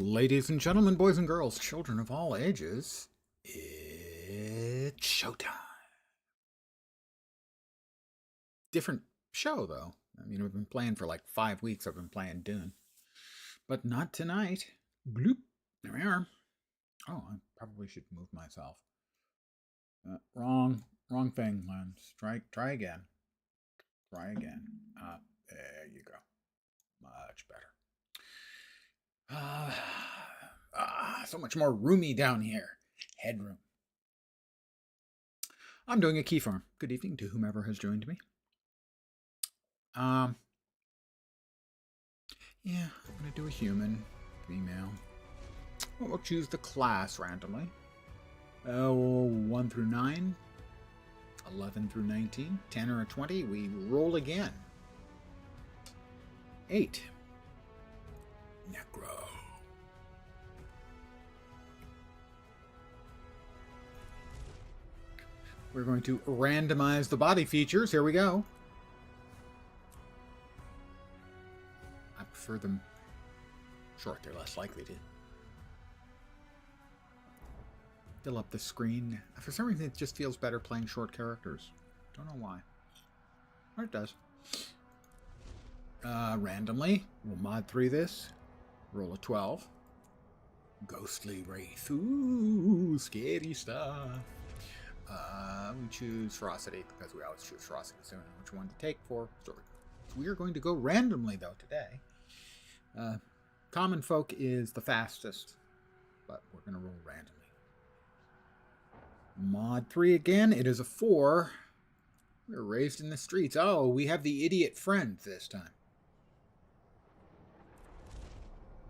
Ladies and gentlemen, boys and girls, children of all ages, it's showtime. Different show, though. I mean, we've been playing for like 5 weeks. I've been playing Dune. But not tonight. Bloop. There we are. Oh, I probably should move myself. Wrong thing, Lens. Try again. Try again. There you go. Much better. So much more roomy down here. Headroom. I'm doing a key farm. Good evening to whomever has joined me. Yeah, I'm gonna do a human, female. We'll choose the class randomly. 1 through 9, 11 through 19, 10 or a 20. We roll again. 8. Necro. We're going to randomize the body features. Here we go. I prefer them short. They're less likely to fill up the screen. For some reason, it just feels better playing short characters. Don't know why. Or it does. Randomly, we'll mod 3 this. Roll a 12. Ghostly Wraith. Ooh, scary stuff. We choose Ferocity because we always choose Ferocity, so we know which one to take for story. So we are going to go randomly, though, today. Common Folk is the fastest, but we're going to roll randomly. Mod 3 again. It is a 4. We were raised in the streets. Oh, we have the idiot friend this time.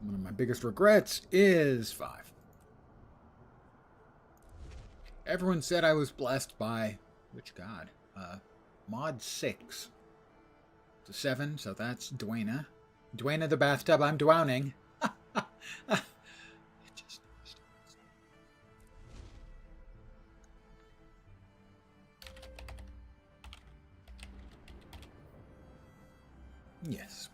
One of my biggest regrets is 5. Everyone said I was blessed by, which god? Mod 6. It's a 7, so that's Dwayna. Dwayna the bathtub, I'm drowning. Yes.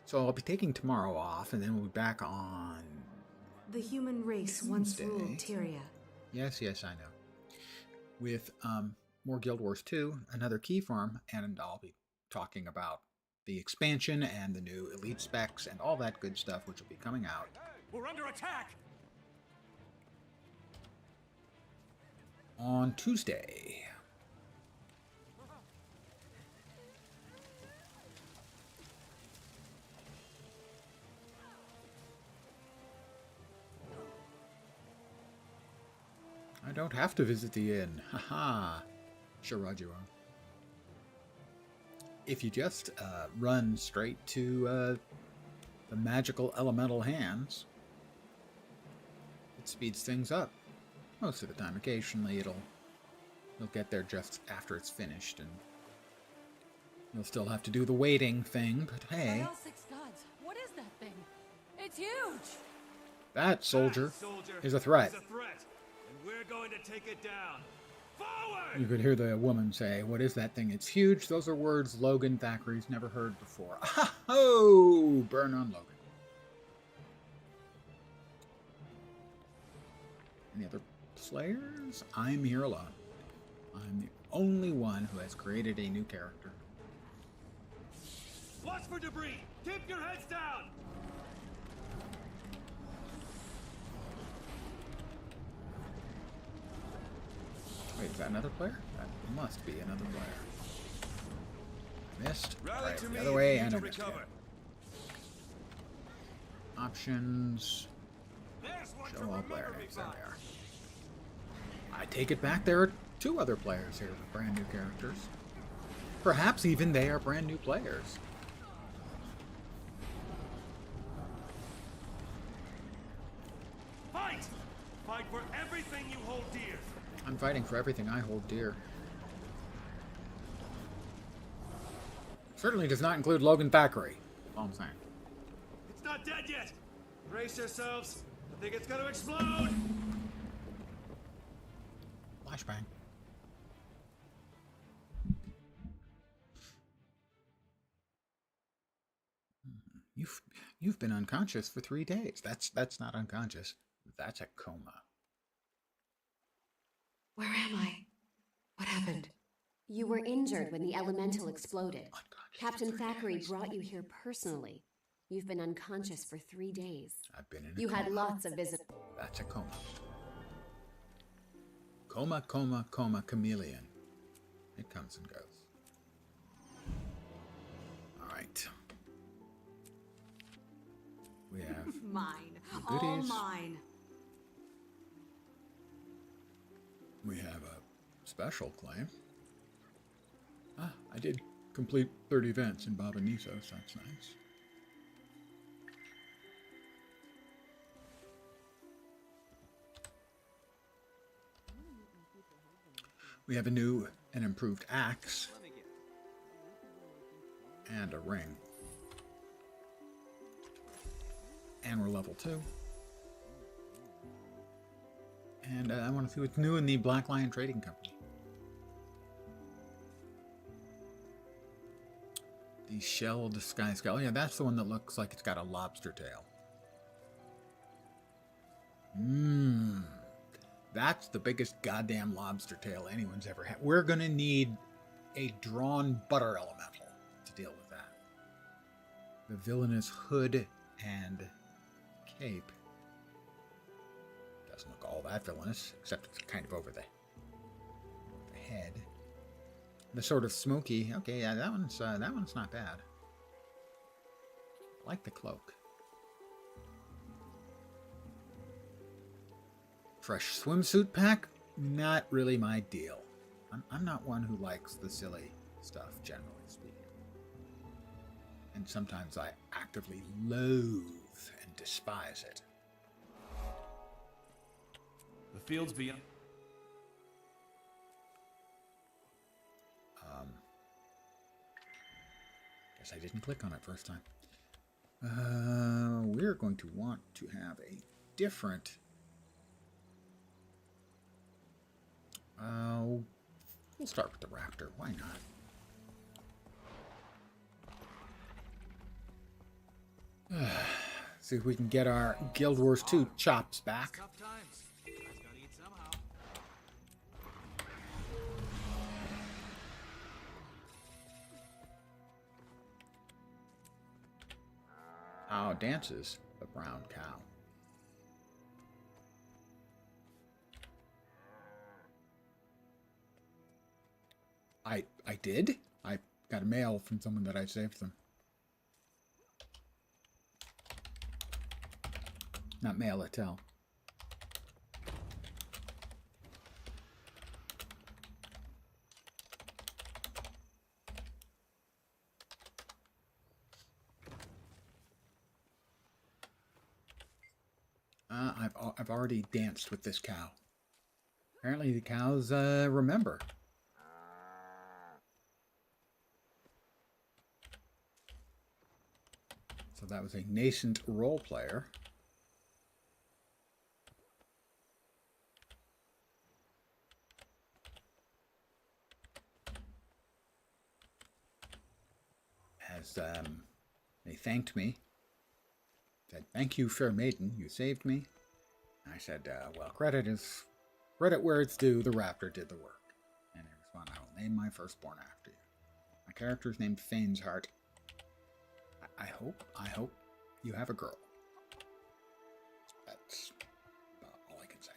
So I'll be taking tomorrow off, and then we'll be back on The human race once ruled Tyria. Yes, I know. With more Guild Wars 2, another key farm, and I'll be talking about the expansion and the new elite specs and all that good stuff, which will be coming out. We're under attack! On Tuesday. I don't have to visit the inn. Haha. Shirajuo. If you just run straight to the magical elemental hands, it speeds things up. Most of the time. Occasionally you'll get there just after it's finished, and you'll still have to do the waiting thing, but hey. By all 6 gods, what is that thing? It's huge! That soldier is a threat. And we're going to take it down. Forward! You could hear the woman say, "What is that thing? It's huge." Those are words Logan Thackeray's never heard before. Oh, burn on Logan. Any other players? I'm here alone. I'm the only one who has created a new character. Watch for debris! Keep your heads down! Wait, is that another player? That must be another player. I missed. Right, the other way, and I missed again. Options. Show all player names. There they are. I take it back. There are 2 other players here with brand new characters. Perhaps even they are brand new players. Fight! Fight for everything you hold dear. I'm fighting for everything I hold dear. Certainly does not include Logan Thackeray. That's all I'm saying. It's not dead yet! Brace yourselves. I think it's gonna explode! Flashbang. You've been unconscious for 3 days. That's not unconscious. That's a coma. Where am I? What happened? You were injured when the elemental exploded. Unconscious Captain for 3 Thackeray days. brought you here personally. You've been unconscious for 3 days. I've been in a You coma. had lots of visitors. That's a coma. Coma, coma, coma, chameleon. It comes and goes. All right. We have Mine. Goodies. All mine. we have a special claim. Ah, I did complete 30 events in Baba Nisos. That's nice. We have a new and improved axe and a ring. And we're level 2. And I want to see what's new in the Black Lion Trading Company. The shelled sky skull. Yeah, that's the one that looks like it's got a lobster tail. Mmm. That's the biggest goddamn lobster tail anyone's ever had. We're going to need a drawn butter elemental to deal with that. The villainous hood and cape doesn't look all that villainous, except it's kind of over the head. The sort of smoky. Okay, yeah, that one's not bad. I like the cloak. Fresh swimsuit pack? Not really my deal. I'm not one who likes the silly stuff, generally speaking. And sometimes I actively loathe and despise it. The fields beyond. Guess I didn't click on it first time. We're going to want to have a different... we'll start with the raptor. Why not? See if we can get our Guild Wars 2 chops back. Tough times. Guys gotta eat somehow. How dances the brown cow? I did? I got a mail from someone that I saved them. Not mail, tell. I've already danced with this cow. Apparently the cows remember. So that was a nascent role player. As they thanked me. Said, "Thank you, fair maiden, you saved me." I said, well, credit where it's due, the raptor did the work. And they respond, "I will name my firstborn after you." My character is named Fane's Heart. I hope you have a girl. That's about all I can say.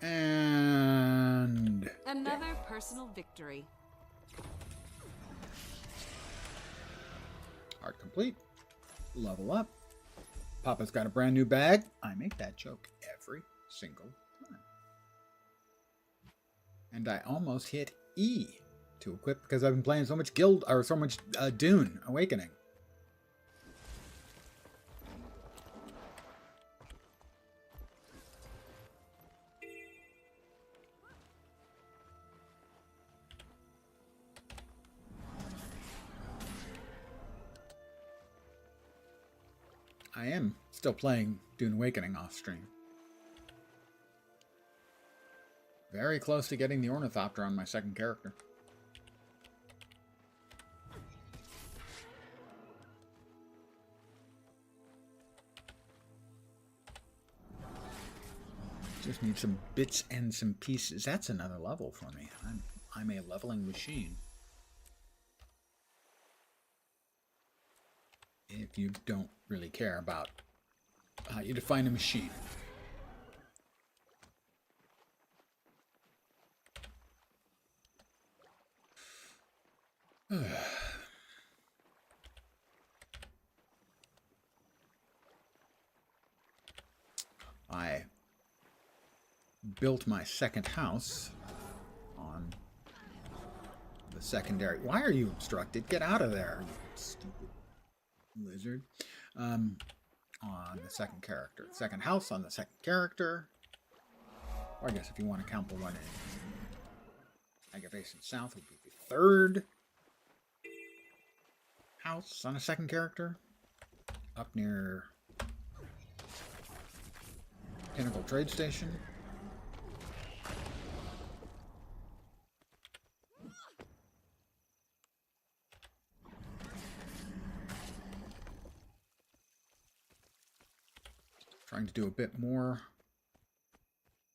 And Another personal victory. art complete. Level up. Papa's got a brand new bag. I make that joke every single time. And I almost hit E to equip because I've been playing so much Dune Awakening. I am still playing Dune Awakening off stream. Very close to getting the Ornithopter on my second character. Just need some bits and some pieces. That's another level for me. I'm a leveling machine. If you don't really care about how you define a machine. I built my second house on the secondary. Why are you obstructed? Get out of there, you stupid lizard. On the second character. Second house on the second character. Or I guess if you want to count the one in Aggravation South would be the third house on a second character. Up near Pinnacle Trade Station. Trying to do a bit more,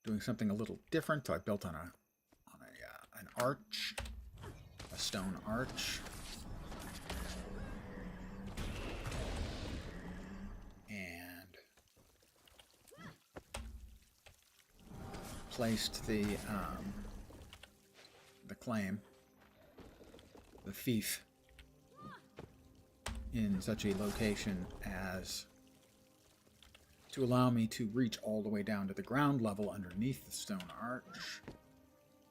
doing something a little different. So I built on an arch, a stone arch, and placed the claim, the fief, in such a location as to allow me to reach all the way down to the ground level underneath the stone arch.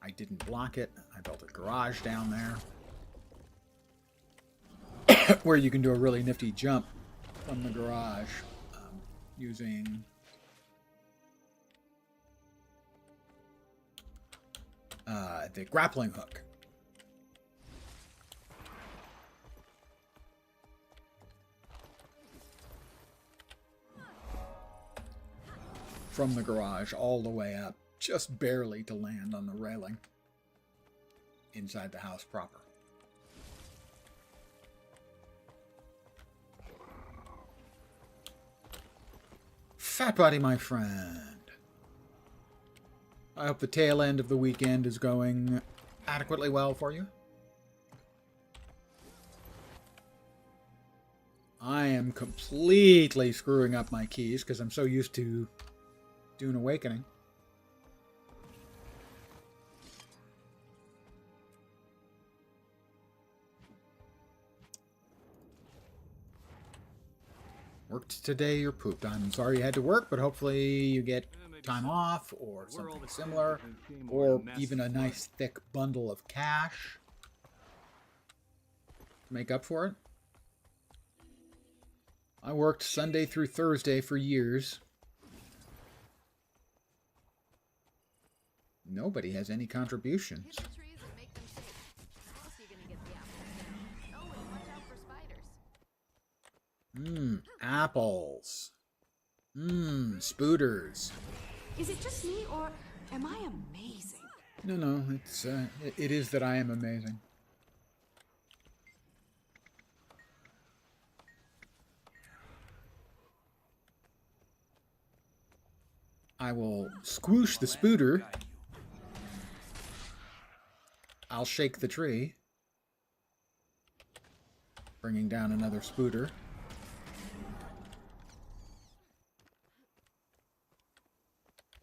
I didn't block it. I built a garage down there where you can do a really nifty jump from the garage using the grappling hook. From the garage all the way up, just barely to land on the railing inside the house proper. Fat Body, my friend. I hope the tail end of the weekend is going adequately well for you. I am completely screwing up my keys because I'm so used to Dune Awakening. Worked today, you're pooped. I'm sorry you had to work, but hopefully you get time off or something similar, or even a nice thick bundle of cash to make up for it. I worked Sunday through Thursday for years. Nobody has any contributions. Hit the trees and make them shake. How else are you gonna get the apples down? Oh, and watch out for spiders. Apples. Spooters. Is it just me, or am I amazing? No, it is that I am amazing. I will squoosh the spooter. I'll shake the tree, bringing down another spooter.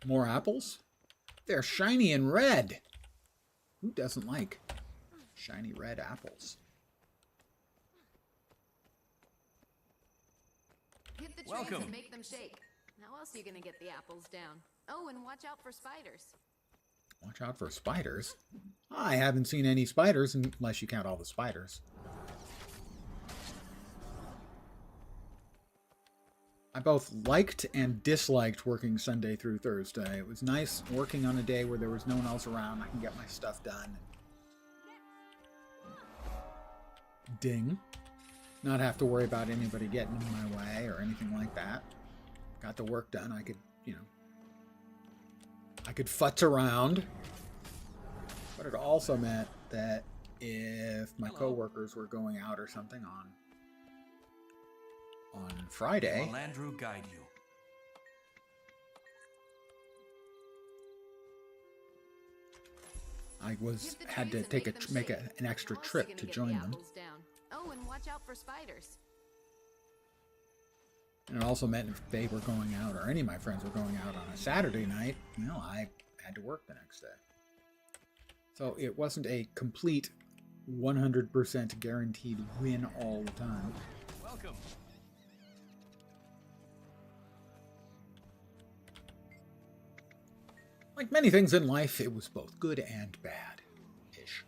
More apples? They're shiny and red. Who doesn't like shiny red apples? Hit the trees and make them shake. How else are you gonna get the apples down? Oh, and watch out for spiders. Watch out for spiders? I haven't seen any spiders unless you count all the spiders. I both liked and disliked working Sunday through Thursday. It was nice working on a day where there was no one else around. I can get my stuff done. Ding. Not have to worry about anybody getting in my way or anything like that. Got the work done. I could, I could futz around But it also meant that if my coworkers were going out or something on Friday, Melandru guide you. I Hit the had to trees and take make them an shake. extra How else trip you to gonna get join the them. apples down? Oh, and watch out for spiders. And it also meant if they were going out, or any of my friends were going out on a Saturday night, you know, I had to work the next day. So it wasn't a complete 100% guaranteed win all the time. Welcome. Like many things in life, it was both good and bad-ish.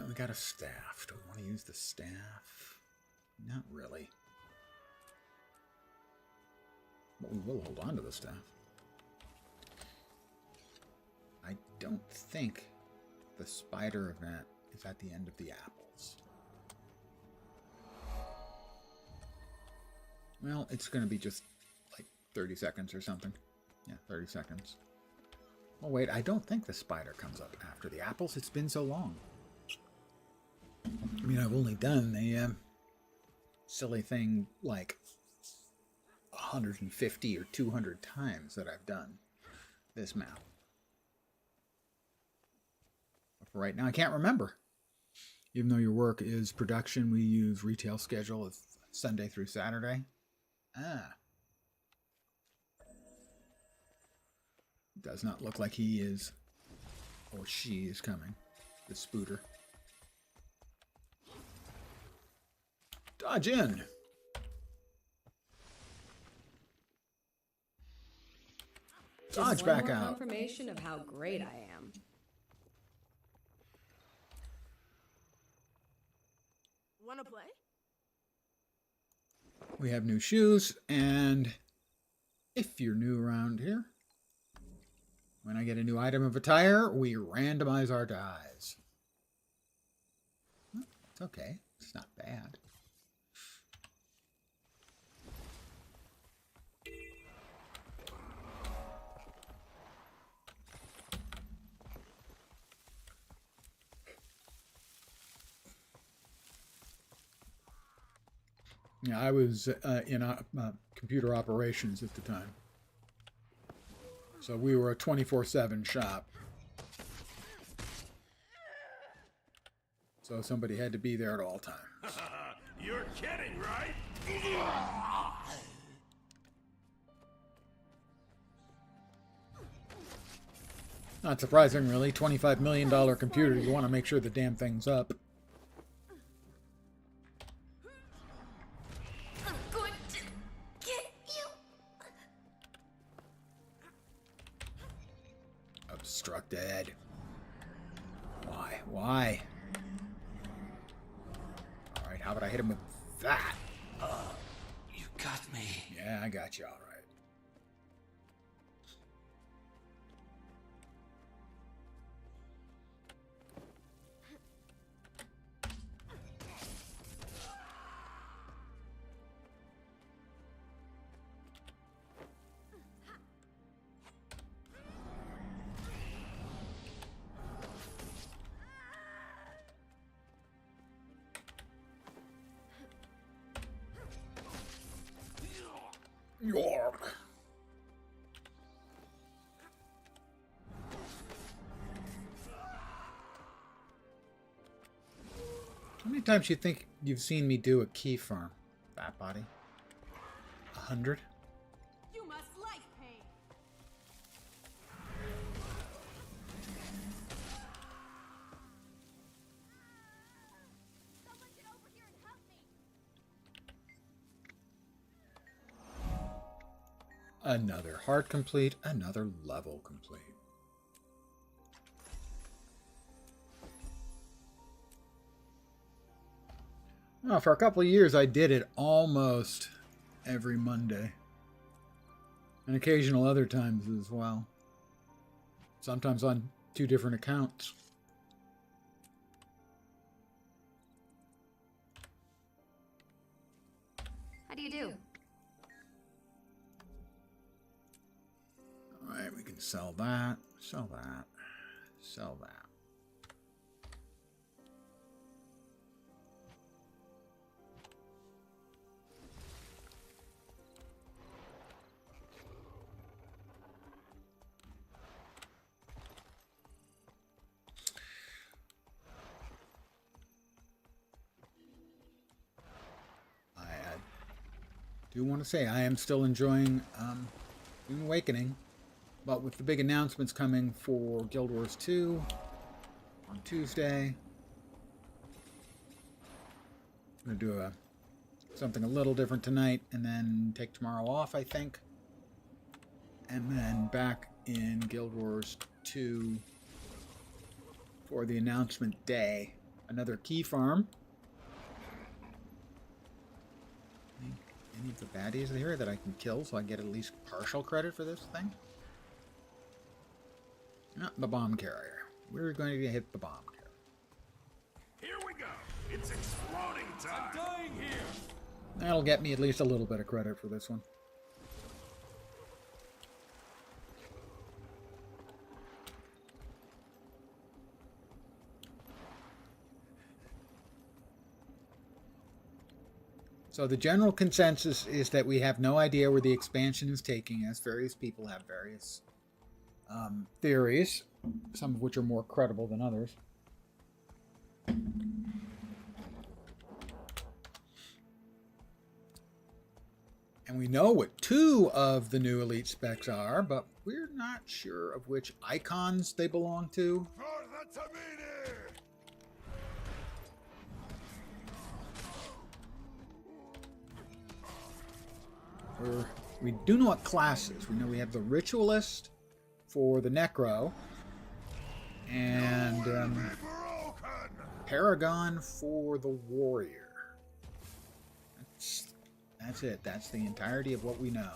We got a staff. Do we want to use the staff? Not really. But we will hold on to the staff. I don't think the spider event is at the end of the apples. Well, it's going to be just like 30 seconds or something. Yeah, 30 seconds. Oh, wait, I don't think the spider comes up after the apples. It's been so long. I mean, I've only done the silly thing like 150 or 200 times that I've done this map. But for right now, I can't remember. Even though your work is production, we use retail schedule of Sunday through Saturday. Ah. Does not look like he is or she is coming. The spooter. Dodge in. Dodge back more out. Confirmation of how great I am. Wanna play? We have new shoes, and if you're new around here, when I get a new item of attire, we randomize our dies. It's okay. It's not bad. Yeah, I was in computer operations at the time. So we were a 24/7 shop. So somebody had to be there at all times. You're kidding, right? Not surprising, really. $25 million computer. You want to make sure the damn thing's up. I'm going to get you. Obstructed. Why? Why? Alright, how about I hit him with that? You got me. Yeah, I got you alright. York. How many times do you think you've seen me do a key farm, fat body? 100? You must like pain. Someone get over here and help me. Another heart complete, another level complete. Well, for a couple of years, I did it almost every Monday. And occasional other times as well. Sometimes on 2 different accounts. How do you do? Alright, we can sell that, sell that, sell that. I do want to say I am still enjoying Dune Awakening, but with the big announcements coming for Guild Wars 2 on Tuesday, I'm going to do something a little different tonight and then take tomorrow off, I think. And then back in Guild Wars 2 for the announcement day. Another key farm. Any of the baddies here that I can kill so I get at least partial credit for this thing? Not the bomb carrier. We're going to hit the bomb carrier. Here we go. It's exploding time. I'm dying here. That'll get me at least a little bit of credit for this one. So the general consensus is that we have no idea where the expansion is taking us. Various people have various theories, some of which are more credible than others. And we know what 2 of the new elite specs are, but we're not sure of which icons they belong to. We do know what classes. We know we have the Ritualist for the Necro, and Paragon for the Warrior. That's it. That's the entirety of what we know.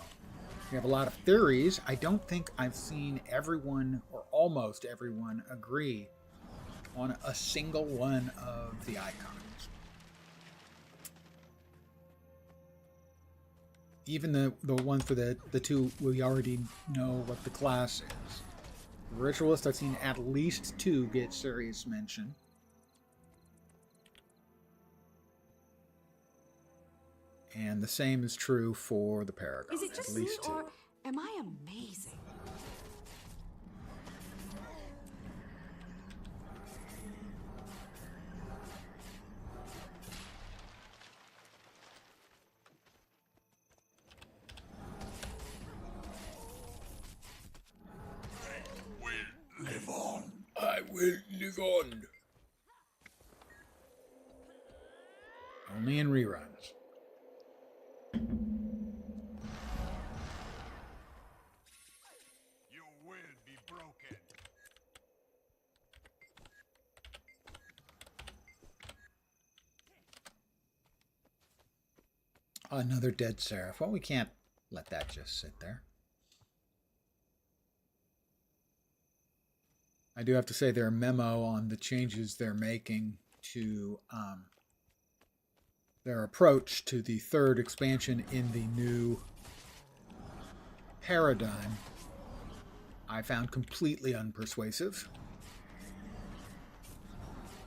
We have a lot of theories. I don't think I've seen everyone, or almost everyone, agree on a single one of the icons. Even the ones for the 2, we already know what the class is. The Ritualist, I've seen at least 2 get serious mention. And the same is true for the Paragon. Is it just at me, least 2. or am I amazing? I will live on. Only in reruns. You will be broken. Another dead Seraph. Well, we can't let that just sit there. I do have to say their memo on the changes they're making to their approach to the 3rd expansion in the new paradigm, I found completely unpersuasive.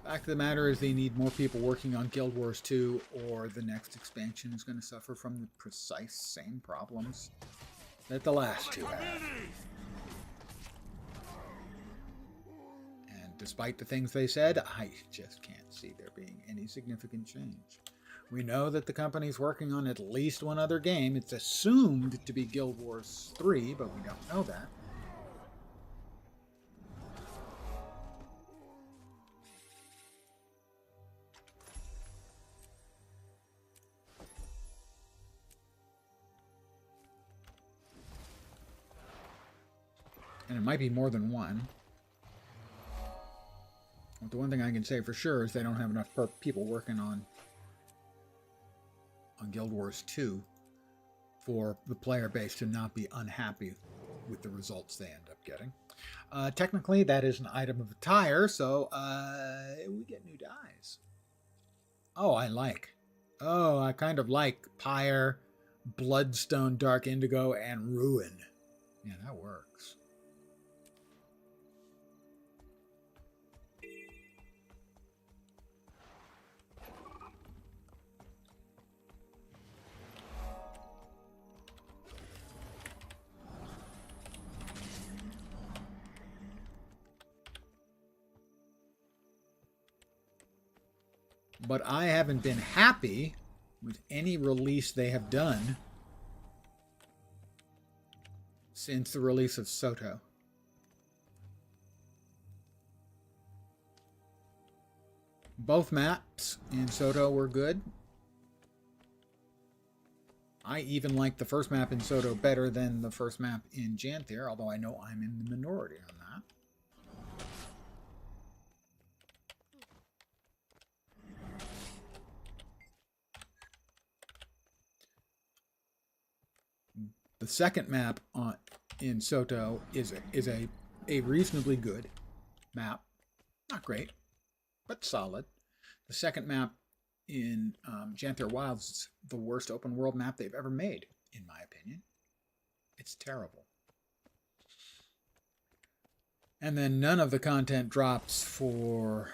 Fact of the matter is they need more people working on Guild Wars 2, or the next expansion is going to suffer from the precise same problems that the last 2 had. Despite the things they said, I just can't see there being any significant change. We know that the company's working on at least one other game. It's assumed to be Guild Wars 3, but we don't know that. And it might be more than one. But the one thing I can say for sure is they don't have enough people working on Guild Wars 2 for the player base to not be unhappy with the results they end up getting. Technically, that is an item of attire, so we get new dies. Oh, I like Oh, I kind of like Pyre, Bloodstone, Dark Indigo, and Ruin. Yeah, that works. But I haven't been happy with any release they have done since the release of Soto. Both maps in Soto were good. I even like the first map in Soto better than the first map in Janthier, although I know I'm in the minority on that. The second map in Soto is a reasonably good map. Not great, but solid. The second map in Janthier Wilds is the worst open world map they've ever made, in my opinion. It's terrible. And then none of the content drops for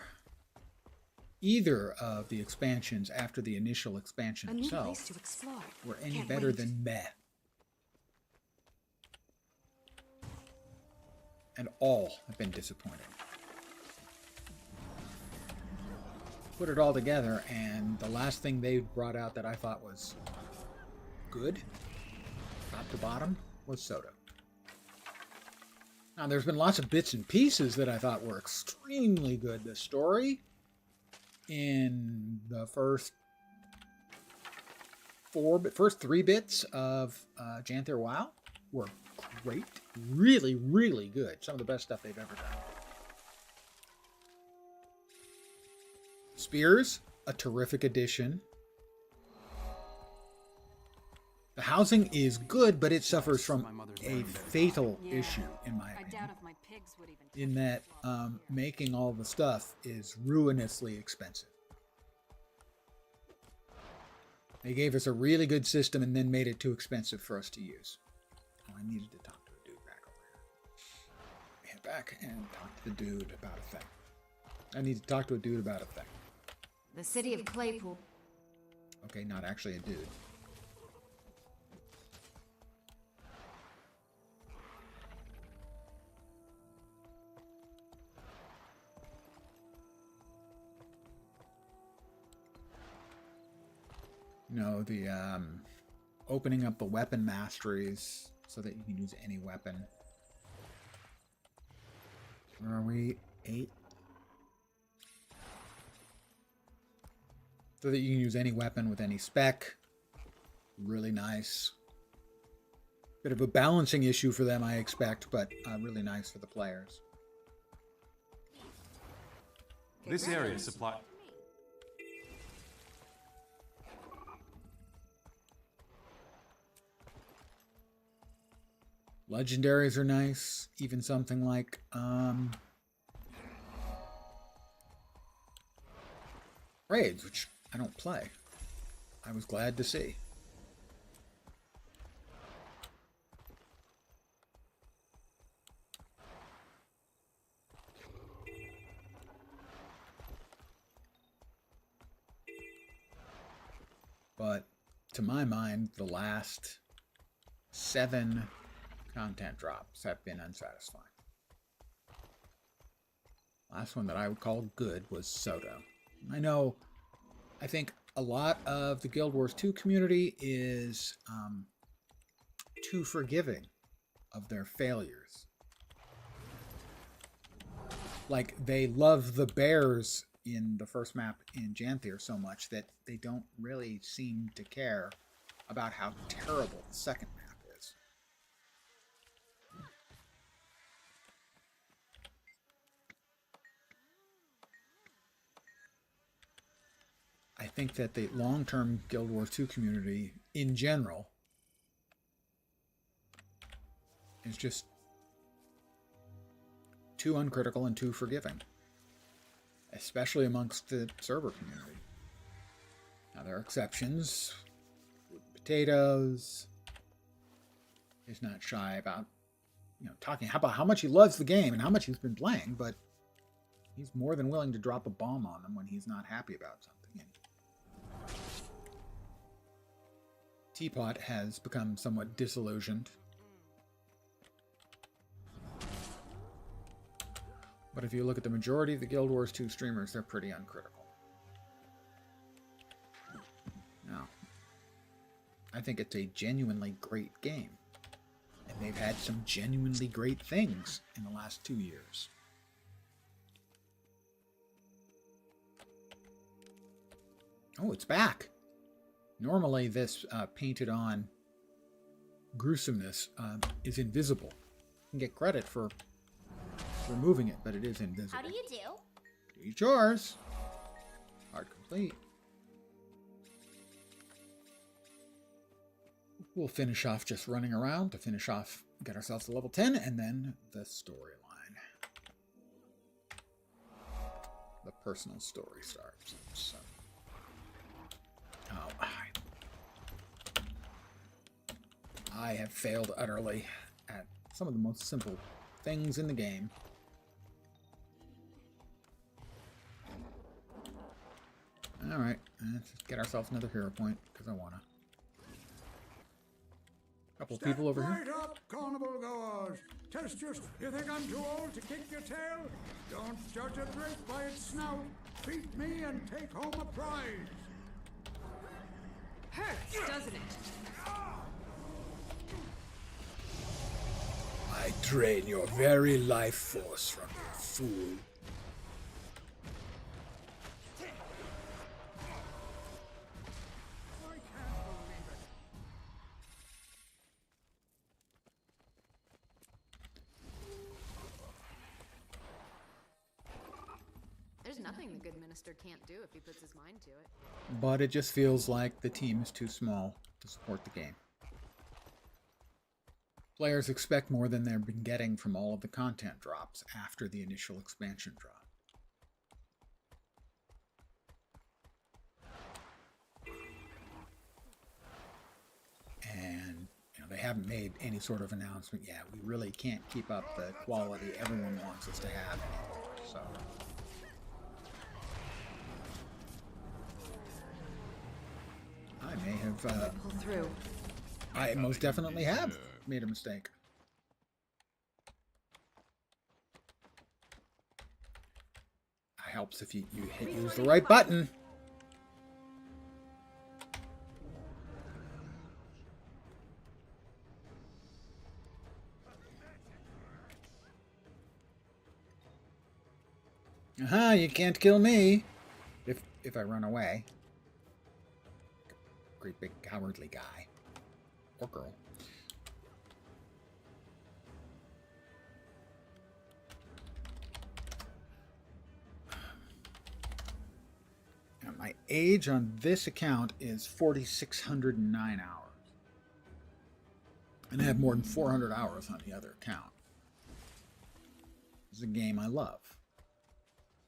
either of the expansions after the initial expansion A new itself place to explore. were any Can't better wait. than meh. And all have been disappointing. Put it all together, and the last thing they brought out that I thought was good, top to bottom, was Soto. Now, there's been lots of bits and pieces that I thought were extremely good. The story in the first three bits of Janthier WoW were great. Really, really good. Some of the best stuff they've ever done. Spears, a terrific addition. The housing is good, but it suffers from a fatal issue, in my I opinion, doubt if my pigs would even. in that making all the stuff is ruinously expensive. They gave us a really good system and then made it too expensive for us to use. Oh, I needed to talk to a dude back over here. Head back and talk to the dude about a thing. I need to talk to a dude about a thing. The city of Claypool. Okay, not actually a dude. No, the opening up the weapon masteries so that you can use any weapon. Where are we? 8? So that you can use any weapon with any spec. Really nice. Bit of a balancing issue for them, I expect, but really nice for the players. This area supply. Legendaries are nice. Even something like raids, which I don't play. I was glad to see. But to my mind, the last 7 content drops have been unsatisfying. Last one that I would call good was Soto. I think a lot of the Guild Wars 2 community is too forgiving of their failures. Like, they love the bears in the first map in Janthier so much that they don't really seem to care about how terrible the second map is. I think that the long-term Guild Wars 2 community, in general, is just too uncritical and too forgiving. Especially amongst the server community. Now there are exceptions. Potatoes. He's not shy about, talking about how much he loves the game and how much he's been playing, but he's more than willing to drop a bomb on them when he's not happy about something. And Teapot has become somewhat disillusioned. But if you look at the majority of the Guild Wars 2 streamers, they're pretty uncritical. Now, I think it's a genuinely great game. And they've had some genuinely great things in the last 2 years. Oh, it's back! Normally this painted on gruesomeness is invisible. You can get credit for removing it, but it is invisible. How do you do? Do your chores. Part complete. We'll finish off just running around to finish off, get ourselves to level 10, and then the storyline. The personal story starts. So. Oh, I have failed utterly at some of the most simple things in the game. Alright, let's just get ourselves another hero point, because I wanna. Couple of people over right here. Up, carnival goers. Test your... You think I'm too old to kick your tail? Don't judge a drink by its snout. Beat me and take home a prize. Hurts, doesn't it? I drain your very life force from you, fool. I can't believe it. There's nothing the good minister can't do if he puts his mind to it. But it just feels like the team is too small to support the game. Players expect more than they've been getting from all of the content drops after the initial expansion drop. And they haven't made any sort of announcement yet. We really can't keep up the quality everyone wants us to have anymore. So I may have Pull through. I most definitely have made a mistake. It helps if you use the right button. Aha, you can't kill me if I run away. Great big cowardly guy. Or girl. Now, my age on this account is 4,609 hours. And I have more than 400 hours on the other account. This is a game I love.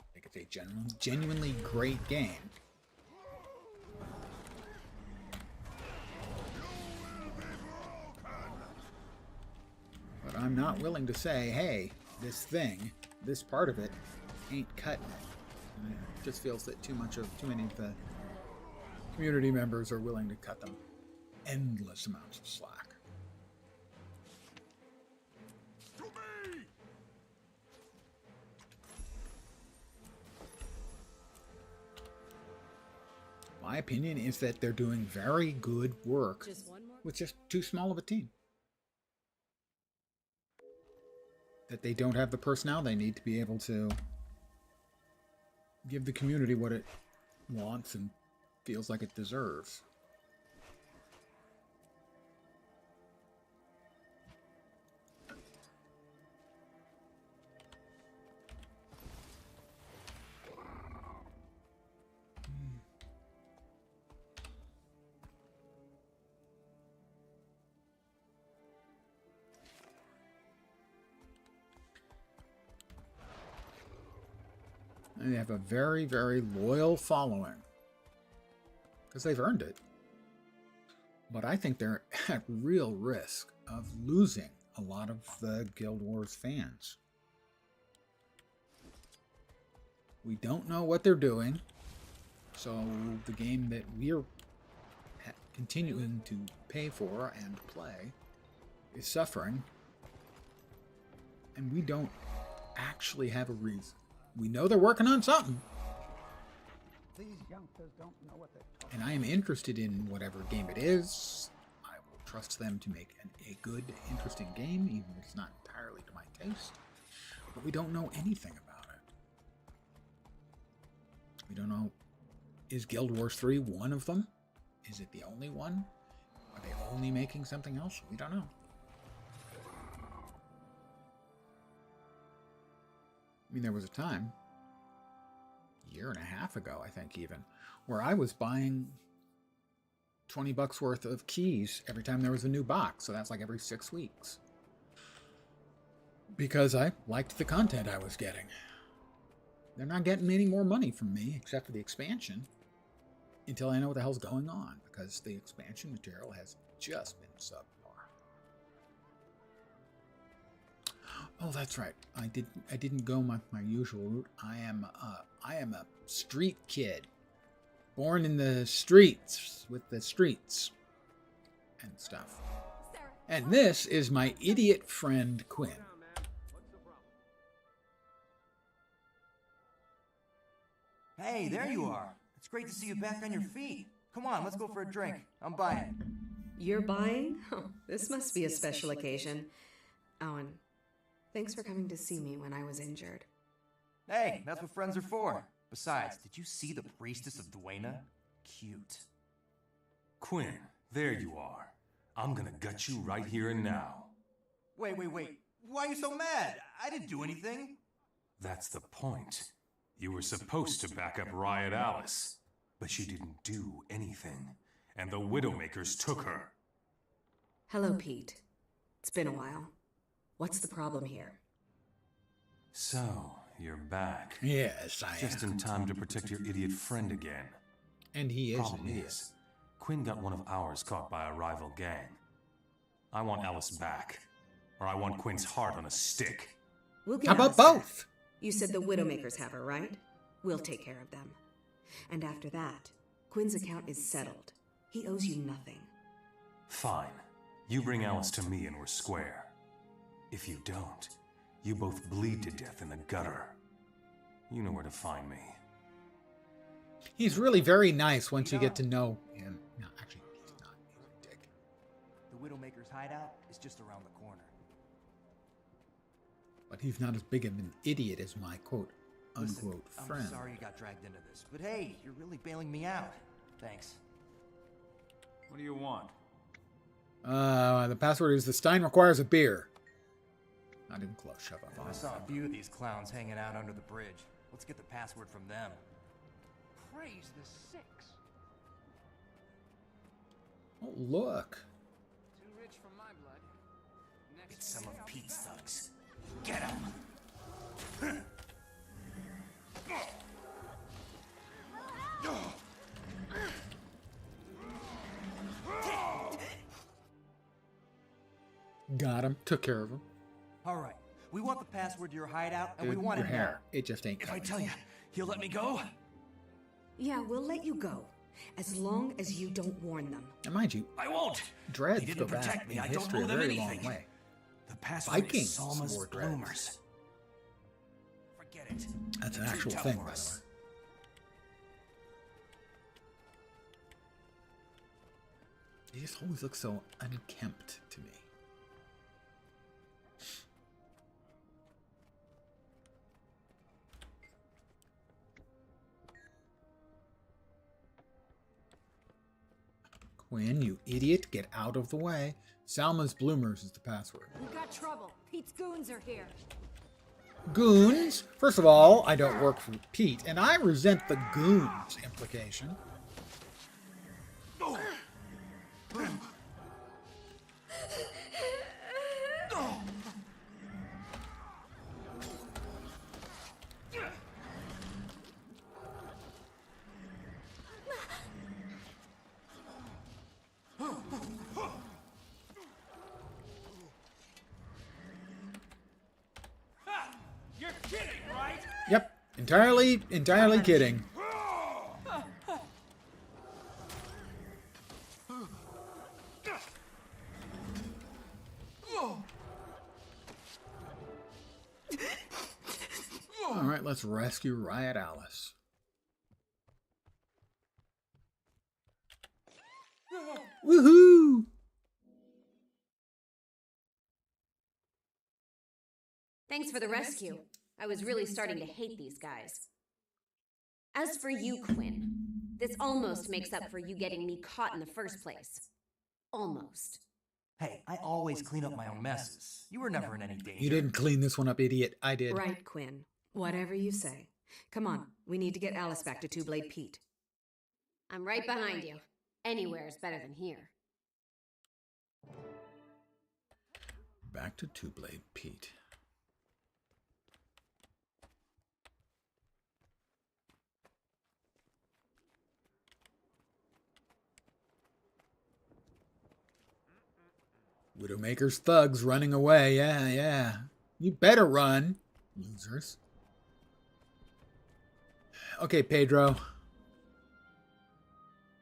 I think it's a genuinely great game. But I'm not willing to say, hey, this thing, this part of it, ain't cutting it. It just feels that too many of the community members are willing to cut them endless amounts of slack. My opinion is that they're doing very good work with just too small of a team. That they don't have the personnel they need to be able to give the community what it wants and feels like it deserves. They have a very, very loyal following. because they've earned it. But I think they're at real risk of losing a lot of the Guild Wars fans. We don't know what they're doing, so the game that we're continuing to pay for and play is suffering, and we don't actually have a reason. We know they're working on something, These youngsters don't know what they're talking and I am interested in whatever game it is. I will trust them to make a good, interesting game, even if it's not entirely to my taste. But we don't know anything about it. We don't know, is Guild Wars 3 one of them? Is it the only one? Are they only making something else? We don't know. I mean, there was a time, a year and a half ago, I think even, where I was buying $20 worth of keys every time there was a new box. So that's like every 6 weeks. Because I liked the content I was getting. They're not getting any more money from me, except for the expansion, until I know what the hell's going on, because the expansion material has just been subpar. Oh, that's right. I didn't go my usual route. I am a street kid, born in the streets with the streets and stuff. And this is my idiot friend Quinn. Hey, there you are. It's great to see you back on your feet. Come on, let's go for a drink. I'm buying. You're buying? Oh, this must be a special occasion. Owen, thanks for coming to see me when I was injured. Hey, that's what friends are for. Besides, did you see the priestess of Dwayna? Cute. Quinn, there you are. I'm gonna gut you right here and now. Wait. Why are you so mad? I didn't do anything. That's the point. You were supposed to back up Riot Alice, but she didn't do anything, and the Widowmakers took her. Hello, Pete. It's been a while. What's the problem here? So, you're back. Yes, I Just am. in time to protect your idiot friend again. And he is Problem an idiot. is, Quinn got one of ours caught by a rival gang. I want Alice back, or I want Quinn's heart on a stick. We'll get How about Alice back. both? You said the Widowmakers have her, right? We'll take care of them. And after that, Quinn's account is settled. He owes you nothing. Fine. You bring Alice to me and we're square. If you don't, you both bleed to death in the gutter. You know where to find me. He's really very nice once you get to know him. No, actually, he's not. He's a dick. The Widowmaker's hideout is just around the corner. But he's not as big of an idiot as my quote, unquote Listen, friend. I'm sorry you got dragged into this, but hey, you're really bailing me out. Thanks. What do you want? The password is the Stein requires a beer. Not even close. Shut up. I saw a few of these clowns hanging out under the bridge. Let's get the password from them. Praise the six. Oh, look. Too rich for my blood. Next It's some day of I'll be Pete's back. thugs. Get him! Got him. Took care of him. All right, we want the password to your hideout, and Dude, we want your it hair. It just ain't now. If I coming. tell you, you'll let me go? Yeah, we'll let you go. As long as you don't warn them. And mind you, I won't. dreads They go didn't back protect me. in I don't history owe a them very long anything. way. The password Vikings is Salma's wore dreads. bloomers. Forget it. That's an They're too actual tough thing, for by the way. us. He just always looks so unkempt to me. Quinn, you idiot, get out of the way. Salma's Bloomers is the password. We got trouble. Pete's goons are here. Goons? First of all, I don't work for Pete, and I resent the goons implication. Yep. Entirely kidding. All right, let's rescue Riot Alice. Woohoo! Thanks for the rescue. I was really starting to hate these guys. As for you, Quinn, this almost makes up for you getting me caught in the first place. Almost. Hey, I always clean up my own messes. You were never in any danger. You didn't clean this one up, idiot. I did. Right, Quinn. Whatever you say. Come on, we need to get Alice back to Two Blade Pete. I'm right behind you. Anywhere is better than here. Back to Two Blade Pete. Widowmaker's thugs running away. Yeah. You better run, losers. Okay, Pedro.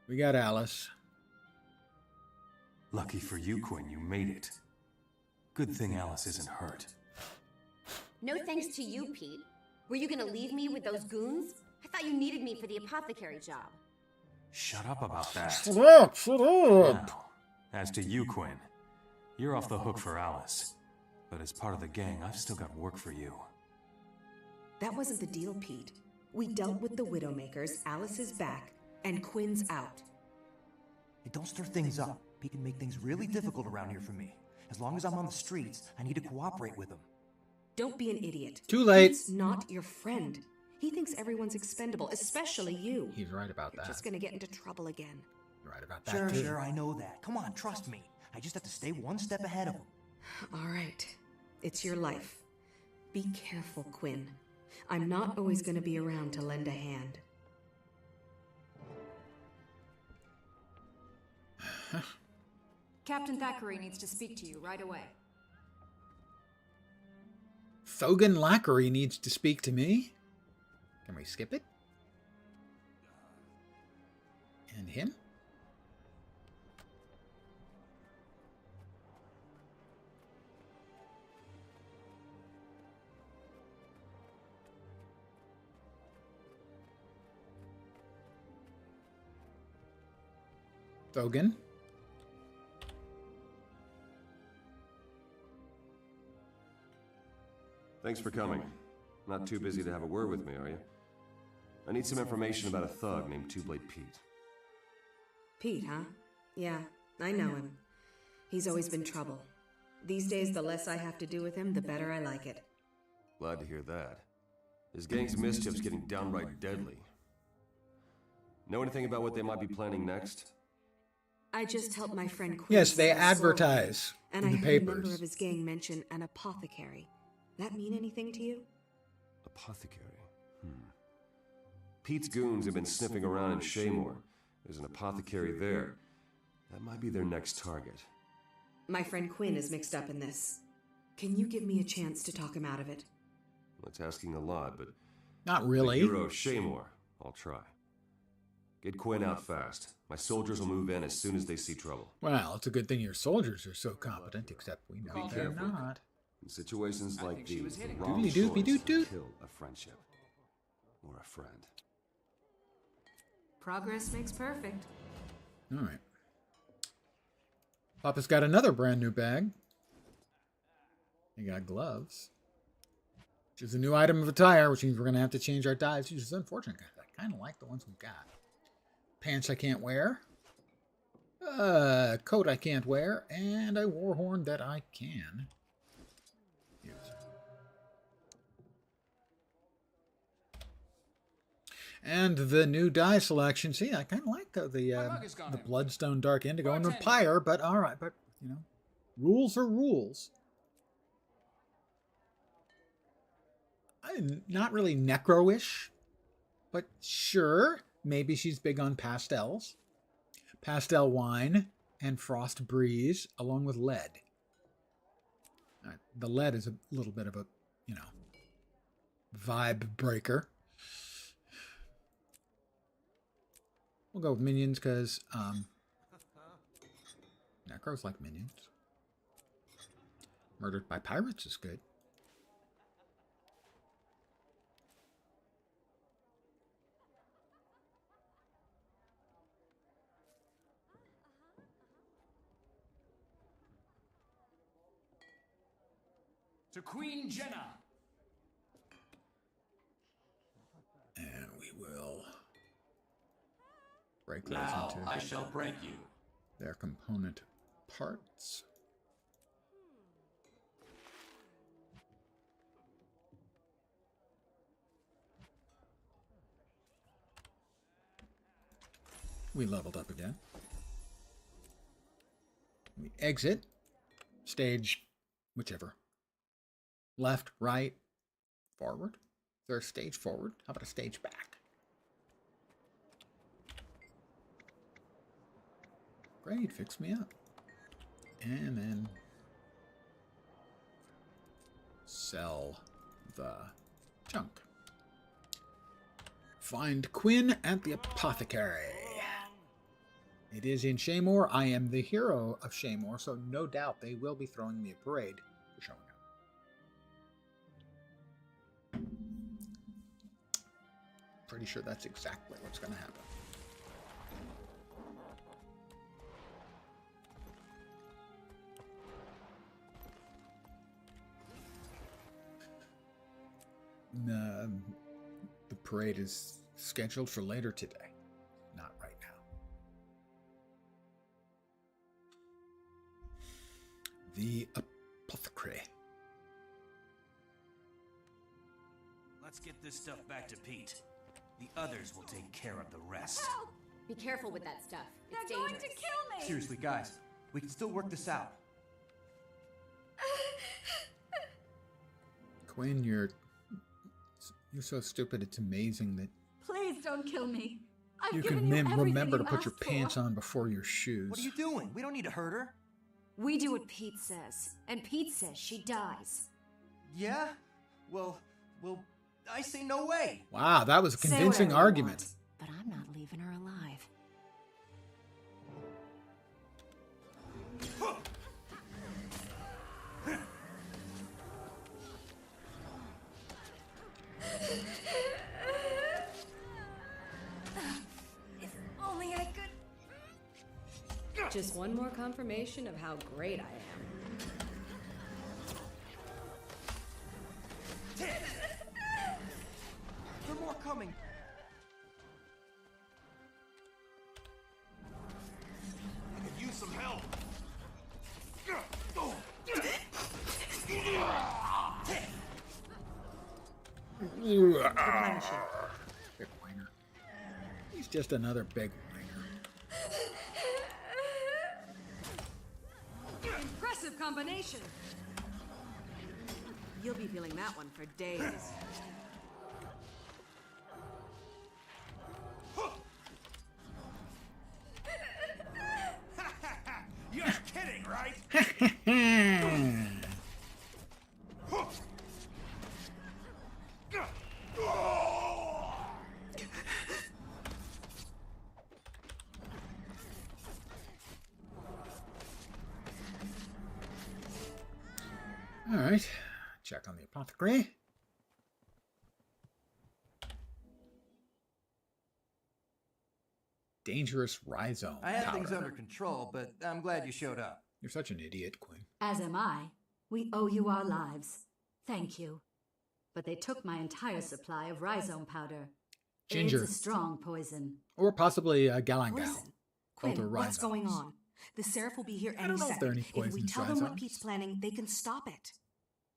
We got Alice. Lucky for you, Quinn, you made it. Good thing Alice isn't hurt. No thanks to you, Pete. Were you gonna leave me with those goons? I thought you needed me for the apothecary job. Shut up about that. Shut up! Shut up! Now, as to you, Quinn, you're off the hook for Alice. But as part of the gang, I've still got work for you. That wasn't the deal, Pete. We dealt with the Widowmakers, Alice is back, and Quinn's out. Hey, don't stir things up. Pete can make things really difficult around here for me. As long as I'm on the streets, I need to cooperate with him. Don't be an idiot. Too late. Pete's not your friend. He thinks everyone's expendable, especially you. He's right about You're that. just gonna get into trouble again. You're right about that, Sure, I know that. Come on, trust me. I just have to stay one step ahead of him. All right. It's your life. Be careful, Quinn. I'm not always gonna be around to lend a hand. Captain Thackeray needs to speak to you right away. Thogan Lackery needs to speak to me. Can we skip it? And him? Thogan? Thanks for coming. Not too busy to have a word with me, are you? I need some information about a thug named Two Blade Pete. Pete, huh? Yeah, I know him. He's always been trouble. These days, the less I have to do with him, the better I like it. Glad to hear that. His gang's mischief's getting downright deadly. Know anything about what they might be planning next? I just helped my friend Quinn. Yes, they sell advertise and in I the heard a member papers. of his gang mention an apothecary. That mean anything to you? Apothecary? Pete's goons have been sniffing around in Shaymore. There's an apothecary there. That might be their next target. My friend Quinn is mixed up in this. Can you give me a chance to talk him out of it? That's asking a lot, but... Not really. The hero of Shaymore. I'll try. Get Quinn out fast. My soldiers will move in as soon as they see trouble. Well, it's a good thing your soldiers are so competent, except we know they're careful. not. In situations like these, the wrong Doobly-doobly choice doot-doot. can kill a friendship. Or a friend. Progress makes perfect. All right. Papa's got another brand new bag. He got gloves. Which is a new item of attire, which means we're going to have to change our dyes, which is unfortunate. I kind of like the ones we've got. Pants I can't wear. Coat I can't wear. And a war horn that I can use. And the new dye selection. See, I kind of like the Bloodstone Dark Indigo and Vampire, but all right. But, you know, rules are rules. I'm not really necro-ish, but sure. Maybe she's big on pastels. Pastel wine and frost breeze along with lead. All right, the lead is a little bit of a, you know, vibe breaker. We'll go with minions because Necros like minions. Murdered by Pirates is good. To Queen Jenna. And we will break those Now into I shall break you. their component parts. We leveled up again. We exit. Stage, whichever. Left, right, forward. Is there a stage forward? How about a stage back? Great, fix me up. And then sell the junk. Find Quinn at the apothecary. It is in Shaymore. I am the hero of Shaymore, so no doubt they will be throwing me a parade for showing up. Pretty sure that's exactly what's going to happen. The parade is scheduled for later today, not right now. The apothecary. Let's get this stuff back to Pete. The others will take care of the rest. Help! Be careful with that stuff. It's They're going dangerous. to kill me! Seriously, guys, we can still work this out. Quinn, you're so stupid. It's amazing that Please don't kill me. I've you given can you everything remember to you put your asked pants for. on before your shoes. What are you doing? We don't need to hurt her. We do what Pete says, and Pete says she dies. Yeah? Well, I say no way. Wow, that was a Say convincing whatever you argument. want, but I'm not leaving her alive. If only I could. Just one more confirmation of how great I am. There are more coming. I could use some help. Big whiner. He's just another big whiner. Impressive combination. You'll be feeling that one for days. You're kidding, right? All right, check on the apothecary. Dangerous rhizome I had powder. things under control, but I'm glad you showed up. You're such an idiot, Quinn. As am I. We owe you our lives. Thank you. But they took my entire supply of rhizome powder. Ginger. It's a strong poison. Or possibly a galangal. Poison. Quinn, Elder what's rhizomes. going on? The Seraph will be here I any don't know if there are second. any If we poisonous tell them what rhizomes. Pete's planning, they can stop it.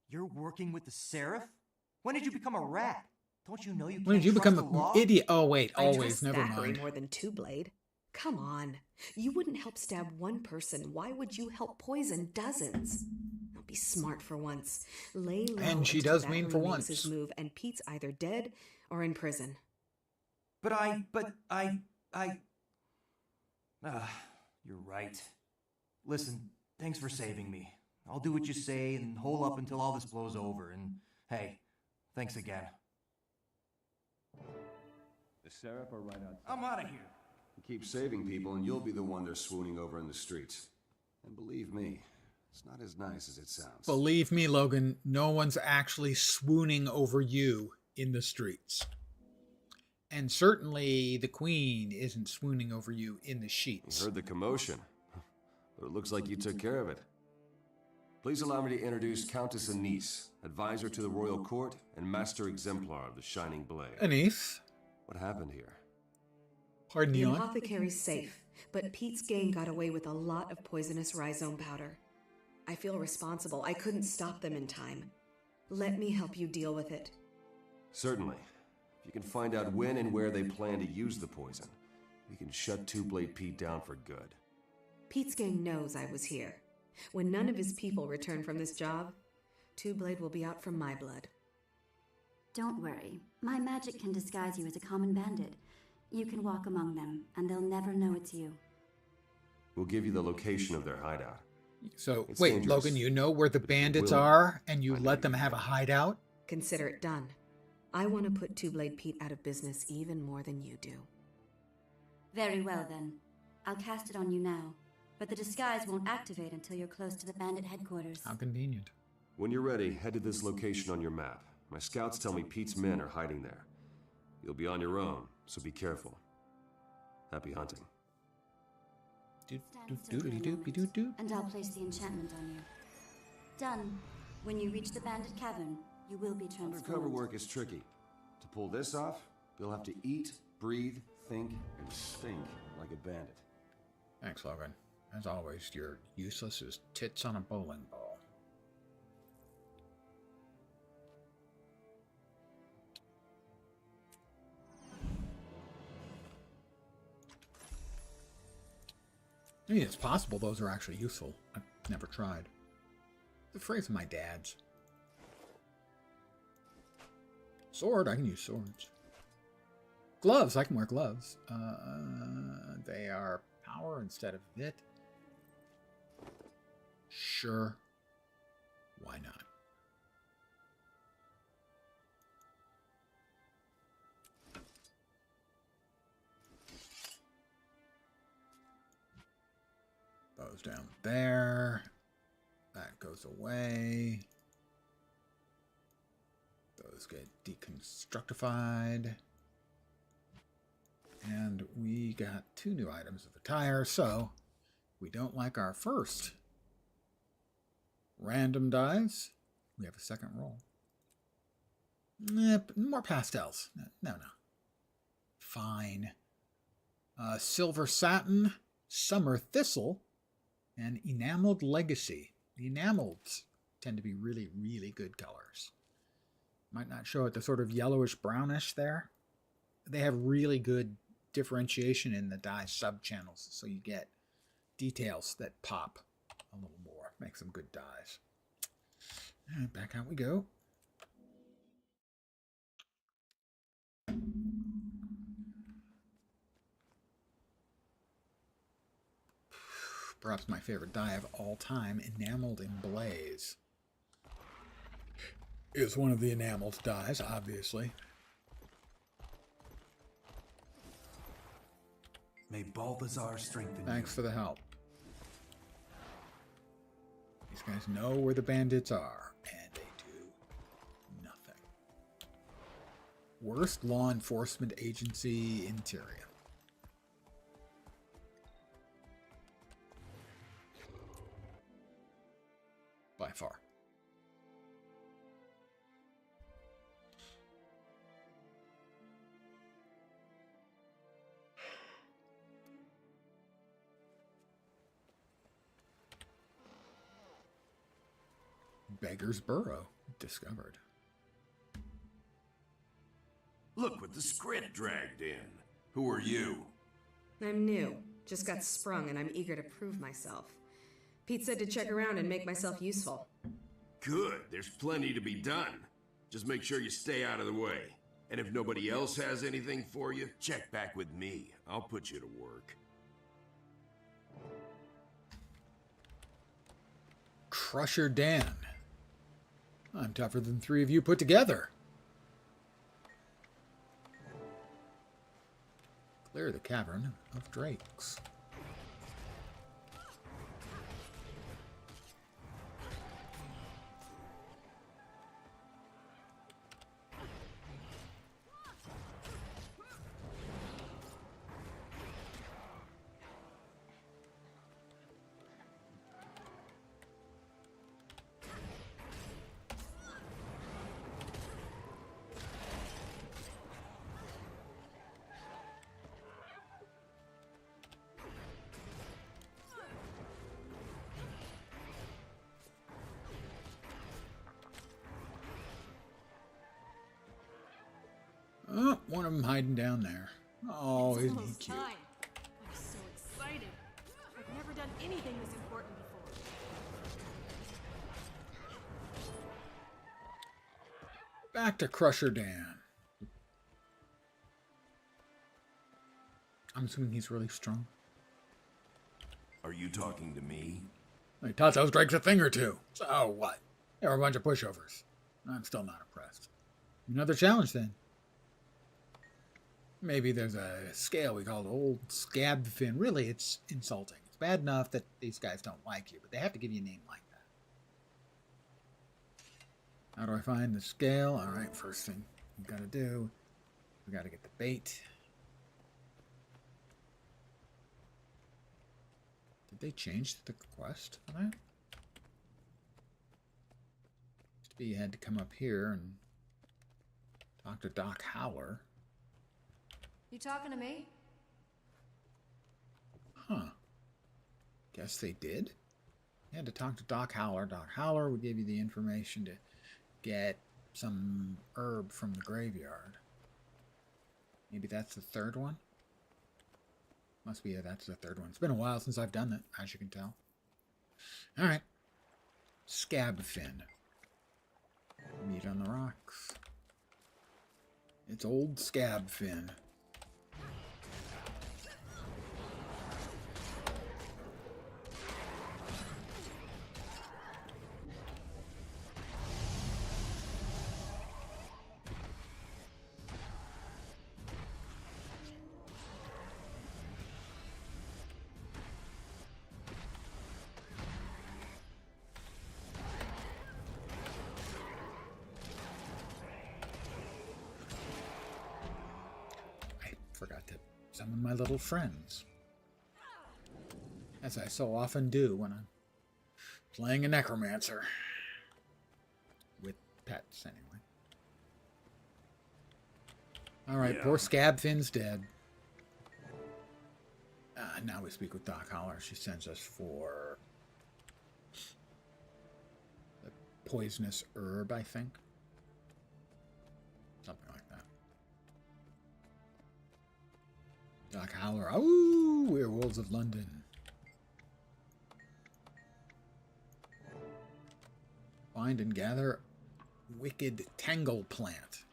You're working with the Seraph? When did you become a rat? Don't you know you can't When did you trust become the an law? idiot? Oh, wait, I always. trust Never Thackeray mind. more than Two Blade. Come on. You wouldn't help stab one person. Why would you help poison dozens? Now be smart for once. Lay low And she until does mean for Thackeray once. makes his move, and Pete's either dead or in prison. But you're right. Listen, thanks for saving me. I'll do what you say and hole up until all this blows over. And hey, thanks again. The Seraph are right outside. I'm out of here. Keep saving people and you'll be the one they're swooning over in the streets. And believe me, it's not as nice as it sounds. Believe me, Logan, no one's actually swooning over you in the streets. And certainly the Queen isn't swooning over you in the sheets. You heard the commotion, but it looks like you took care of it. Please allow me to introduce Countess Anise, advisor to the royal court and master exemplar of the Shining Blade. Anise? What happened here? Pardon The the yawn? apothecary's safe, but Pete's gang got away with a lot of poisonous rhizome powder. I feel responsible. I couldn't stop them in time. Let me help you deal with it. Certainly. If you can find out when and where they plan to use the poison, we can shut Two-Blade Pete down for good. Pete's gang knows I was here. When none of his people return from this job, Two-Blade will be out from my blood. Don't worry. My magic can disguise you as a common bandit. You can walk among them, and they'll never know it's you. We'll give you the location of their hideout. So, It's wait, dangerous, Logan, you know where the bandits will. are, and you let them have a hideout? Consider it done. I want to put Two-Blade Pete out of business even more than you do. Very well, then. I'll cast it on you now. But the disguise won't activate until you're close to the bandit headquarters. How convenient. When you're ready, head to this location on your map. My scouts tell me Pete's men are hiding there. You'll be on your own, so be careful. Happy hunting. Doodly-doopy-doo-doo. And I'll place the enchantment on you. Done. When you reach the bandit cavern, you will be transformed. Undercover work is tricky. To pull this off, you'll have to eat, breathe, think, and stink like a bandit. Thanks, Logan. As always, you're useless as tits on a bowling ball. I mean, it's possible those are actually useful. I've never tried. The phrase of my dad's. Sword, I can use swords. Gloves, I can wear gloves. They are power instead of vit. Sure. Why not? Those down there. That goes away. Those get deconstructified. And we got 2 new items of attire, so we don't like our first random dies. We have a second roll. More pastels. No. Fine. Silver satin, summer thistle, and enameled legacy. The enameleds tend to be really, really good colors. Might not show it the sort of yellowish brownish there. They have really good differentiation in the dye sub-channels, so you get details that pop a little more. Makes them good dyes. All right, back out we go. Perhaps my favorite dye of all time, Enameled in Blaze, is one of the enameled dyes, obviously. May Balthazar strengthen Thanks for the help. These guys know where the bandits are, and they do nothing. Worst law enforcement agency in Tyrion. By far. Beggar's Burrow discovered. Look what the script dragged in. Who are you? I'm new. Just got sprung and I'm eager to prove myself. Pete said to check around and make myself useful. Good. There's plenty to be done. Just make sure you stay out of the way. And if nobody else has anything for you, check back with me. I'll put you to work. Crusher Dan. I'm tougher than 3 of you put together. Clear the cavern of drakes. Oh, one of them hiding down there. Oh, isn't he cute? Time. I'm so excited. I've never done anything this important before. Back to Crusher Dan. I'm assuming he's really strong. Are you talking to me? He taught those drakes a thing or two. So what? They were a bunch of pushovers. I'm still not impressed. Another challenge then. Maybe there's a scale we call Old Scab Fin. Really, it's insulting. It's bad enough that these guys don't like you, but they have to give you a name like that. How do I find the scale? All right, first thing we got to do, we got to get the bait. Did they change the quest for that? Used to be you had to come up here and talk to Doc Howler. You talking to me? Huh. Guess they did. You had to talk to Doc Howler. Doc Howler would give you the information to get some herb from the graveyard. Maybe that's the third one? Must be, yeah, that's the third one. It's been a while since I've done that, as you can tell. Alright. Scab Fin. Meat on the rocks. It's Old Scab Fin. Forgot to summon my little friends. As I so often do when I'm playing a necromancer. With pets, anyway. Alright, poor Scab Fin's dead. Now we speak with Doc Howler. She sends us for the poisonous herb, I think. Something like that. Doc Howler. Oh, Werewolves of London. Find and gather wicked tangle plant.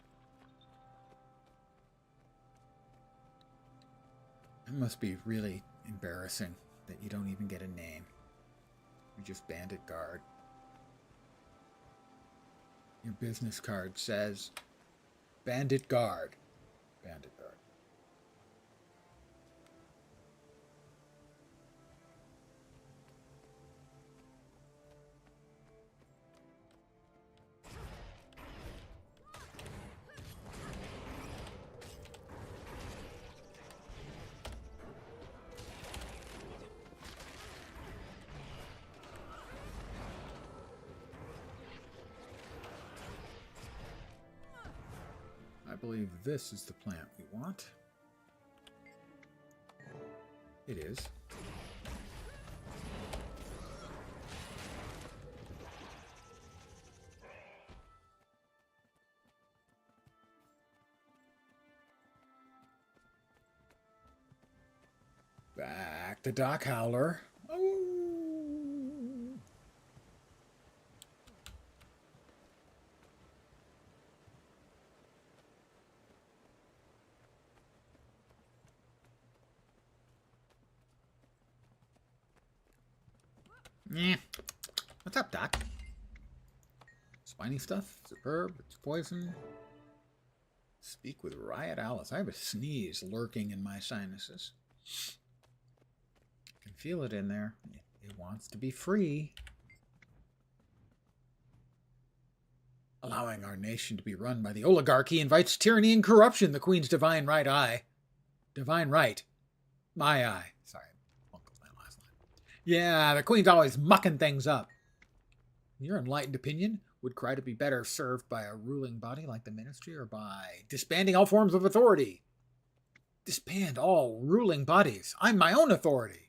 It must be really embarrassing that you don't even get a name. You're just Bandit Guard. Your business card says Bandit Guard. Bandit Guard. I believe this is the plant we want. It is. Back to Doc Howler. Oh. Yeah. What's up, Doc? Spiny stuff? It's a herb? It's poison? Speak with Riot Alice. I have a sneeze lurking in my sinuses. I can feel it in there. It wants to be free. Allowing our nation to be run by the oligarchy invites tyranny and corruption, the Queen's divine right eye. Divine right. My eye. Sorry, bungled my last line. Yeah, the Queen's always mucking things up. In your enlightened opinion, would Kryta be better served by a ruling body like the Ministry or by disbanding all forms of authority? Disband all ruling bodies. I'm my own authority.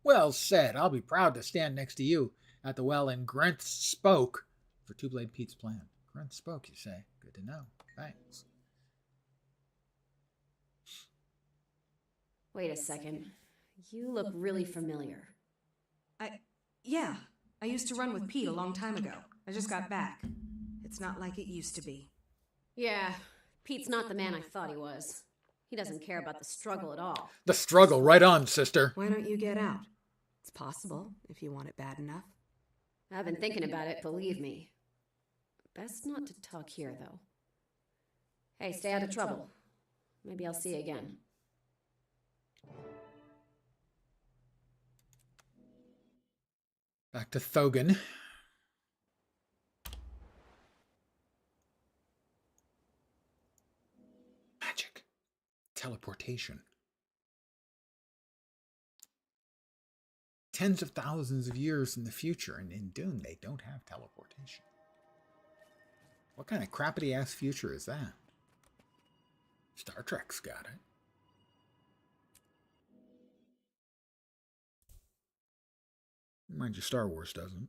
Well said. I'll be proud to stand next to you at the well in Grant Spoke for Two-Blade Pete's plan. Grant Spoke, you say? Good to know. Thanks. Wait a second. You look really familiar. Yeah. I used to run with Pete a long time ago. I just got back. It's not like it used to be. Yeah, Pete's not the man I thought he was. He doesn't care about the struggle at all. The struggle, right on, sister. Why don't you get out? It's possible, if you want it bad enough. I've been thinking about it, believe me. Best not to talk here, though. Hey, stay out of trouble. Maybe I'll see you again. Back to Thogan. Magic. Teleportation. Tens of thousands of years in the future, and in Dune, they don't have teleportation. What kind of crappity-ass future is that? Star Trek's got it. Mind you, Star Wars doesn't.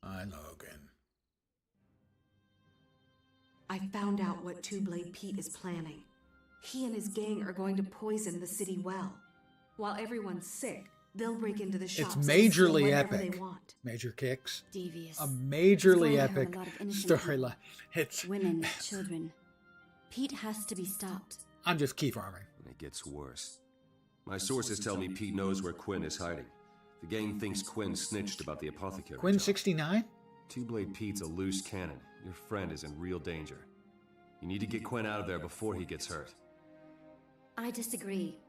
Hi, Logan. I found out what Two-Blade Pete is planning. He and his gang are going to poison the city well. While everyone's sick, they'll break into the shops. It's majorly whenever epic. They want. Major kicks. Devious. A majorly It's going to epic harm a lot of innocent storyline. It's women, children. Pete has to be stopped. I'm just key farming. And it gets worse. My sources tell me Pete knows where Quinn is hiding. The gang thinks Quinn snitched about the apothecary. Quinn job. 69? Two-Blade Pete's a loose cannon. Your friend is in real danger. You need to get Quinn out of there before he gets hurt. I disagree.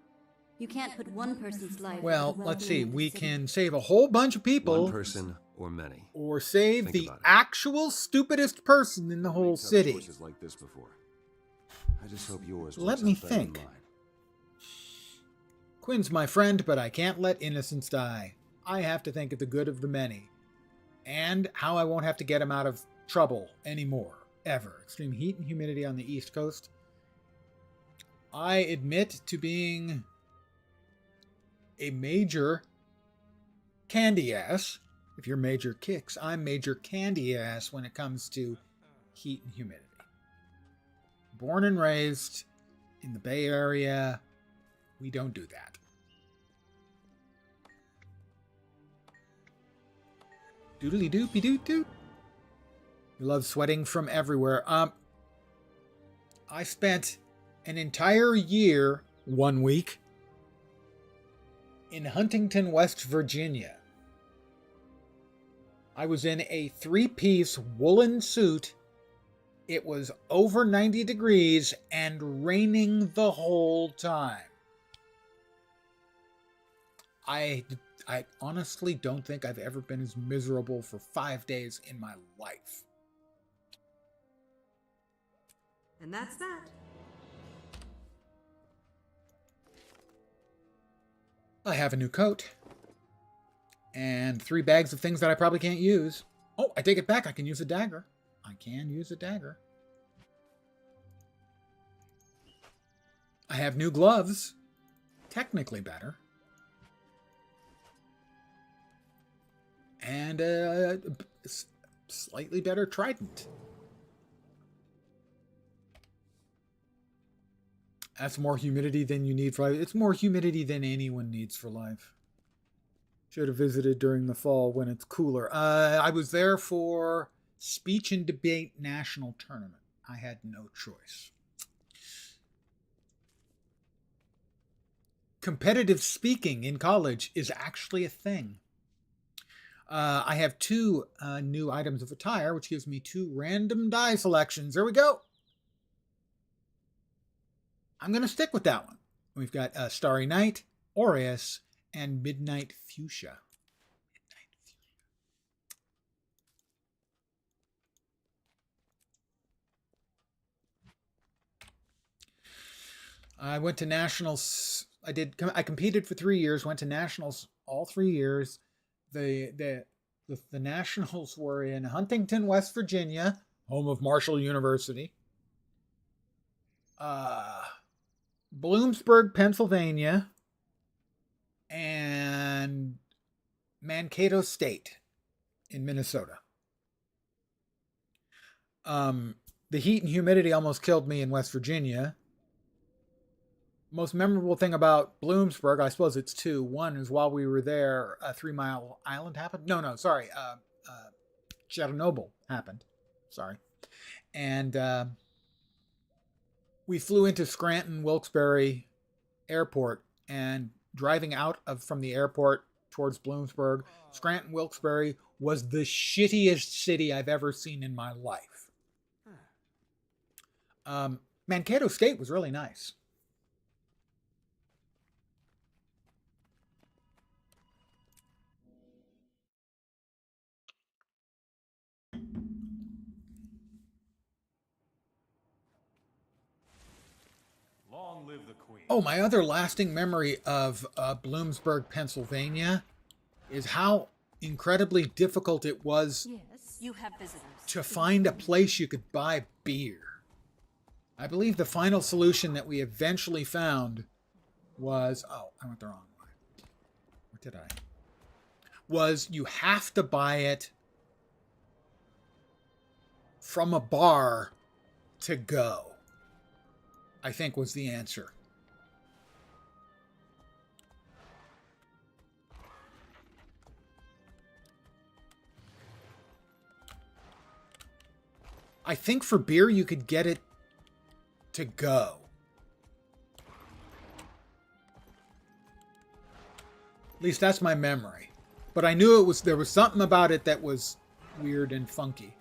You can't put one person's life. Well, with the let's see. well-being of the We city. can save a whole bunch of people. One person or many. Or save Think the about it. actual stupidest person in the whole Made tough city. choices like this before. I just hope yours Let works me out better than think. mine. Quinn's my friend, but I can't let innocence die. I have to think of the good of the many. And how I won't have to get him out of trouble anymore. Ever. Extreme heat and humidity on the East Coast. I admit to being a major candy ass. If you're major kicks, I'm major candy ass when it comes to heat and humidity. Born and raised in the Bay Area, we don't do that. Doodly doopy doot doot. You love sweating from everywhere. I spent an entire year, 1 week, in Huntington, West Virginia. I was in a 3-piece woolen suit. It was over 90 degrees and raining the whole time. I honestly don't think I've ever been as miserable for 5 days in my life. And that's that. I have a new coat. And 3 bags of things that I probably can't use. Oh, I take it back. I can use a dagger. I can use a dagger. I have new gloves. Technically better. And a slightly better trident. That's more humidity than you need for life. It's more humidity than anyone needs for life. Should have visited during the fall when it's cooler. I was there for Speech and Debate National Tournament. I had no choice. competitive speaking in college is actually a thing. I have 2 new items of attire, which gives me 2 random die selections. There we go. I'm going to stick with that one. We've got Starry Night, Aureus, and Midnight Fuchsia. I went to nationals. I competed for 3 years. Went to nationals all 3 years. The nationals were in Huntington, West Virginia, home of Marshall University. Bloomsburg, Pennsylvania, and Mankato State in Minnesota. The heat and humidity almost killed me in West Virginia. Most memorable thing about Bloomsburg, I suppose it's 2. One is while we were there, a 3 Mile Island happened. Sorry. Chernobyl happened. Sorry. And we flew into Scranton Wilkes-Barre Airport, and driving out from the airport towards Bloomsburg, Scranton Wilkes-Barre was the shittiest city I've ever seen in my life. Mankato State was really nice. Long live the Queen. Oh, my other lasting memory of Bloomsburg, Pennsylvania, is how incredibly difficult it was You have visitors. to find a place you could buy beer. I believe the final solution that we eventually found was... Oh, I went the wrong way. What did I? Was you have to buy it from a bar to go, I think was the answer. I think for beer you could get it to go. At least that's my memory. But I knew there was something about it that was weird and funky.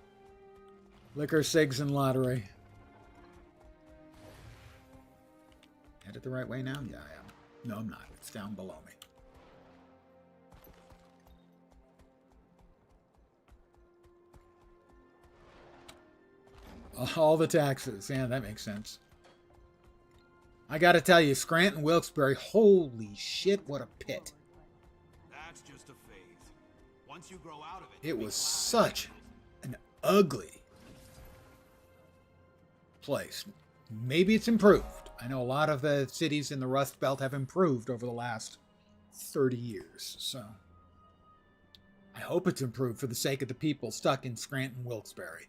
Liquor, cigs, and lottery. Headed the right way now? Yeah, I am. No, I'm not. It's down below me. All the taxes. Yeah, that makes sense. I gotta tell you, Scranton, Wilkes-Barre, holy shit, what a pit. That's just a phase. Once you grow out of it, It was such an ugly place. Maybe it's improved. I know a lot of the cities in the Rust Belt have improved over the last 30 years, so I hope it's improved for the sake of the people stuck in Scranton, Wilkes-Barre.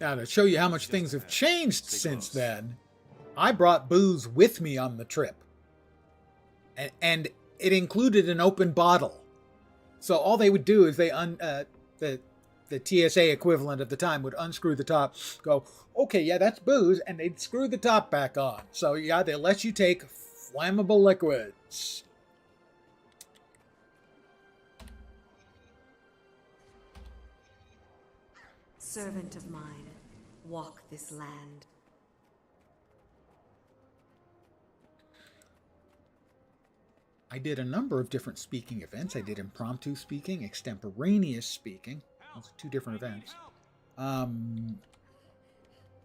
Now, to show you how much things have changed since then, I brought booze with me on the trip. And it included an open bottle. So all they would do is the TSA equivalent at the time would unscrew the top, go, okay, yeah, that's booze, and they'd screw the top back on. So yeah, they let you take flammable liquids. Servant of mine, walk this land. I did a number of different speaking events. I did impromptu speaking, extemporaneous speaking. Those are 2 different events.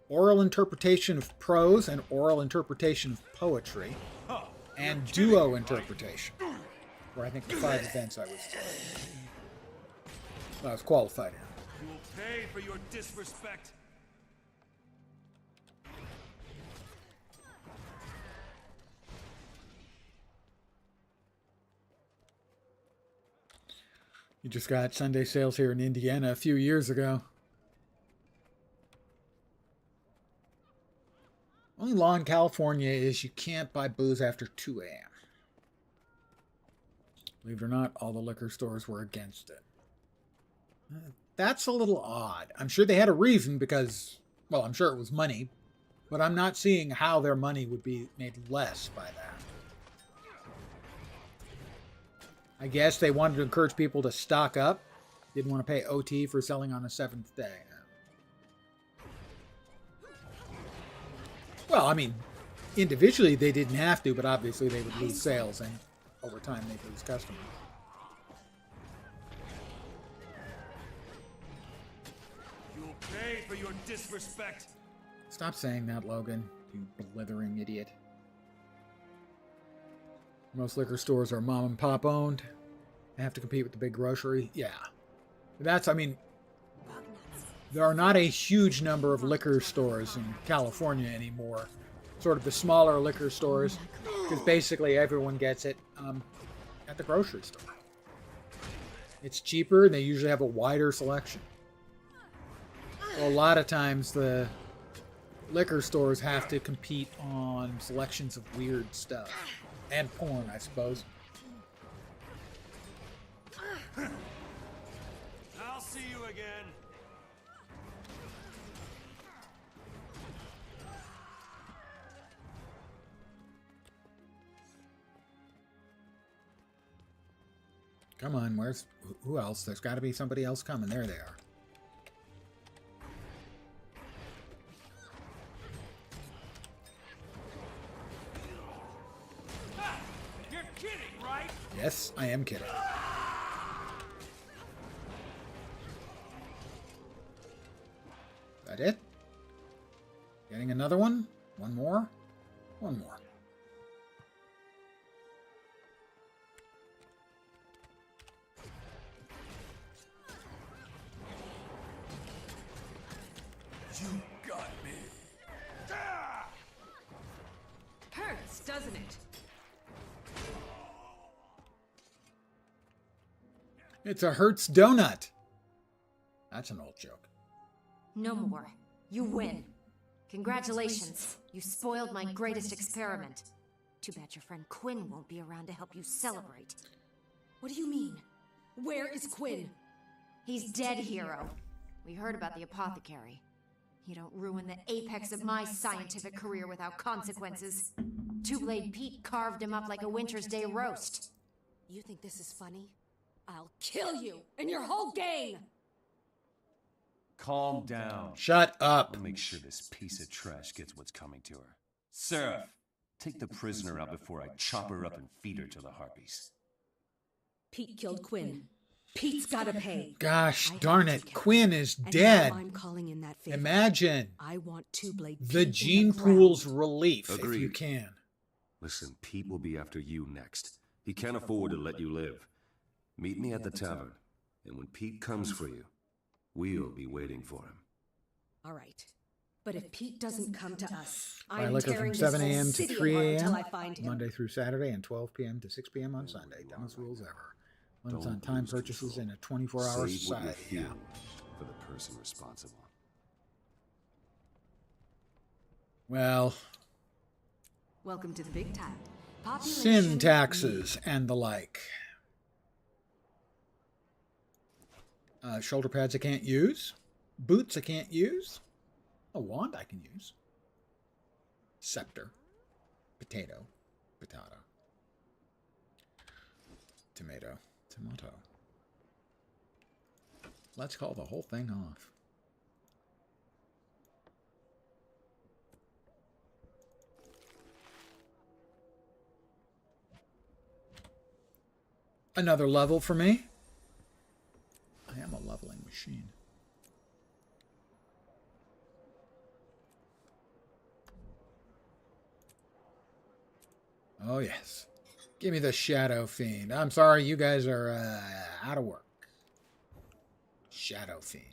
Oral interpretation of prose and oral interpretation of poetry. And duo interpretation. Where I think the 5 events I was qualified in. you will pay for your disrespect. You just got Sunday sales here in Indiana a few years ago. Only law in California is you can't buy booze after 2 a.m. Believe it or not, all the liquor stores were against it. That's a little odd. I'm sure they had a reason because, well, I'm sure it was money, but I'm not seeing how their money would be made less by that. I guess they wanted to encourage people to stock up. Didn't want to pay OT for selling on the 7th day. Well, I mean, individually they didn't have to, but obviously they would lose sales, and over time they'd lose customers. You'll pay for your disrespect. Stop saying that, Logan, you blithering idiot. Most liquor stores are mom and pop owned. They have to compete with the big grocery. Yeah. That's, I mean, there are not a huge number of liquor stores in California anymore. Sort of the smaller liquor stores, because basically everyone gets it at the grocery store. It's cheaper, and they usually have a wider selection. So a lot of times the liquor stores have to compete on selections of weird stuff. And porn, I suppose. I'll see you again. Come on, where's... Who else? There's got to be somebody else coming. There they are. You're kidding, right? Yes, I am kidding. That it? Getting another one? One more? One more. You got me. Hurts, doesn't it? It's a Hertz donut. That's an old joke. No more. You win. Congratulations. You spoiled my greatest experiment. Too bad your friend Quinn won't be around to help you celebrate. What do you mean? Where is Quinn? He's dead, hero. We heard about the apothecary. You don't ruin the apex of my scientific career without consequences. Two-Blade Pete carved him up like a Winter's Day roast. You think this is funny? I'll kill you and your whole gang! Calm down. Shut up. I'll make sure this piece of trash gets what's coming to her. Seraph, take the prisoner out before I chop her up and feed her to the harpies. Pete killed Quinn. Pete's gotta pay. Gosh darn it. Quinn is And dead. now I'm calling in that favor. Imagine I want Two-Blade the Pete in gene the ground. pool's relief, if Agreed. you can. Listen, Pete will be after you next. He can't afford to let you live. Meet me at the tavern, and when Pete comes for you, we'll be waiting for him. All right. But if Pete doesn't come to us, Buy I'm liquor tearing from this 7 whole a.m. to city 3 apart a.m. until I find him. Monday through Saturday, and 12 p.m. to 6 p.m. on Sunday. Dumbest rules ever. Limits on time purchases in a 24-hour Save what you society. feel Yeah. for the person responsible. Well, Welcome to the big time. sin taxes and the like. Shoulder pads I can't use. Boots I can't use. A wand I can use. Scepter. Potato. Potato. Tomato. Tomato. Let's call the whole thing off. Another level for me. I am a leveling machine. Oh, yes. Give me the Shadow Fiend. I'm sorry, you guys are out of work. Shadow Fiend.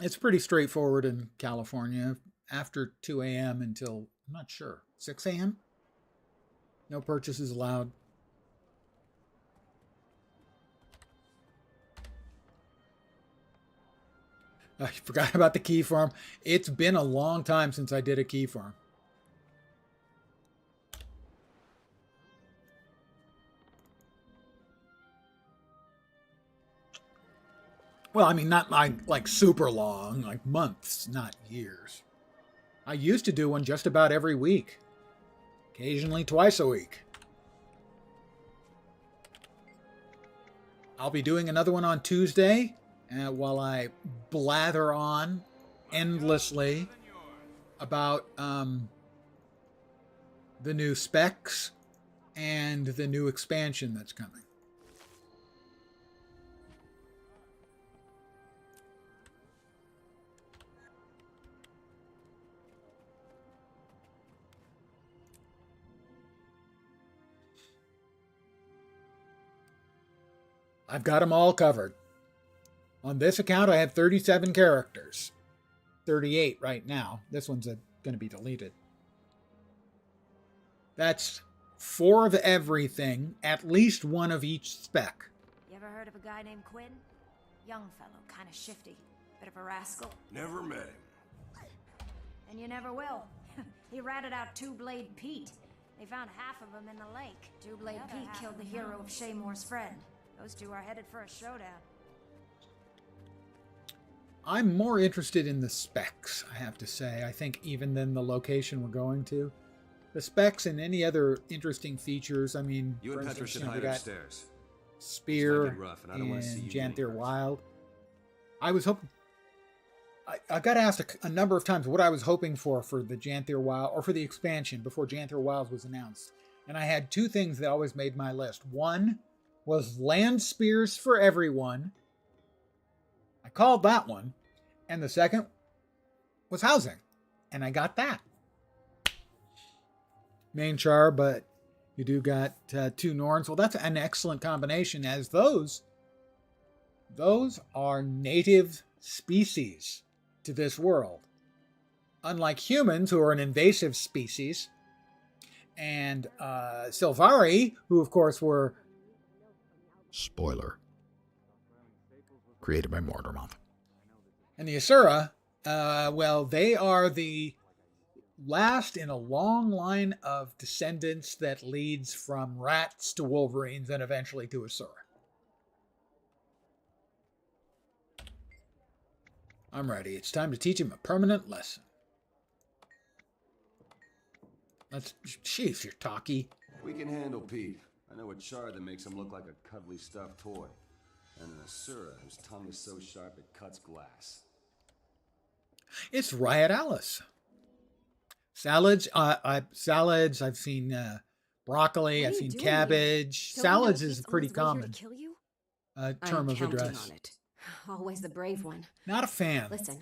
It's pretty straightforward in California. After 2 a.m. until, I'm not sure, 6 a.m.? No purchases allowed. I forgot about the key farm. It's been a long time since I did a key farm. Well, I mean, not like super long, like months, not years. I used to do one just about every week, occasionally twice a week. I'll be doing another one on Tuesday while I blather on endlessly about the new specs and the new expansion that's coming. I've got them all covered. On this account, I have 37 characters. 38 right now. This one's going to be deleted. That's 4 of everything, at least 1 of each spec. You ever heard of a guy named Quinn? Young fellow, kind of shifty. Bit of a rascal. Never met him. And you never will. He ratted out Two-Blade Pete. They found half of him in the lake. Two-Blade Pete killed the hero of Shaymore's friend. Those two are headed for a showdown. I'm more interested in the specs, I have to say. I think even than the location we're going to. The specs and any other interesting features. I mean, You and Petra should hide upstairs. Spear It's rough, and I don't want to see you Janther getting hurt. Wild. I was hoping... I got asked a number of times what I was hoping for the Janther Wild, or for the expansion before Janther Wild was announced. And I had 2 things that always made my list. One was land spears for everyone. I called that one. And the second was housing. And I got that. Main char, but you do got 2 Norns. Well, that's an excellent combination, as those are native species to this world. Unlike humans, who are an invasive species, and Sylvari, who of course were... Spoiler. Created by Mordermoth. And the Asura, well, they are the last in a long line of descendants that leads from rats to wolverines and eventually to Asura. I'm ready. It's time to teach him a permanent lesson. Let's... Sheesh, you're talky. We can handle Pete. I know a char that makes him look like a cuddly stuffed toy. And an Asura whose tongue is so sharp it cuts glass. It's Riot Alice. Salads. Salads. I've seen broccoli. I've seen cabbage. Salads is pretty common term of address. Always the brave one. Not a fan. Listen,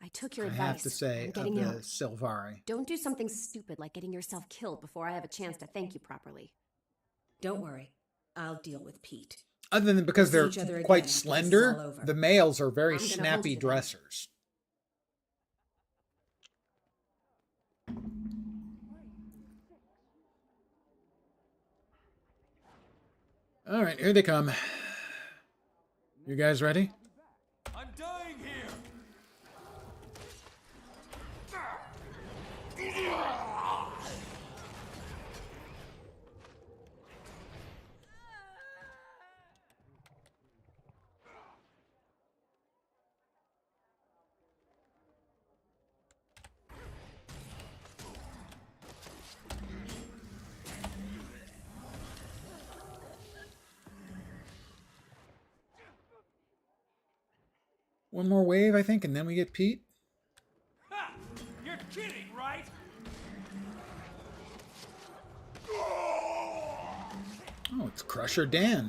I took your I advice. have to say, of getting the out. Sylvari. Don't do something stupid like getting yourself killed before I have a chance to thank you properly. Don't worry. I'll deal with Pete. Other than because We'll they're see each other quite again after this is all slender, over. the males are very I'm gonna hold snappy you then. dressers. All right, here they come. You guys ready? I'm dying here! One more wave, I think, and then we get Pete. Ha! You're kidding, right? Oh, it's Crusher Dan.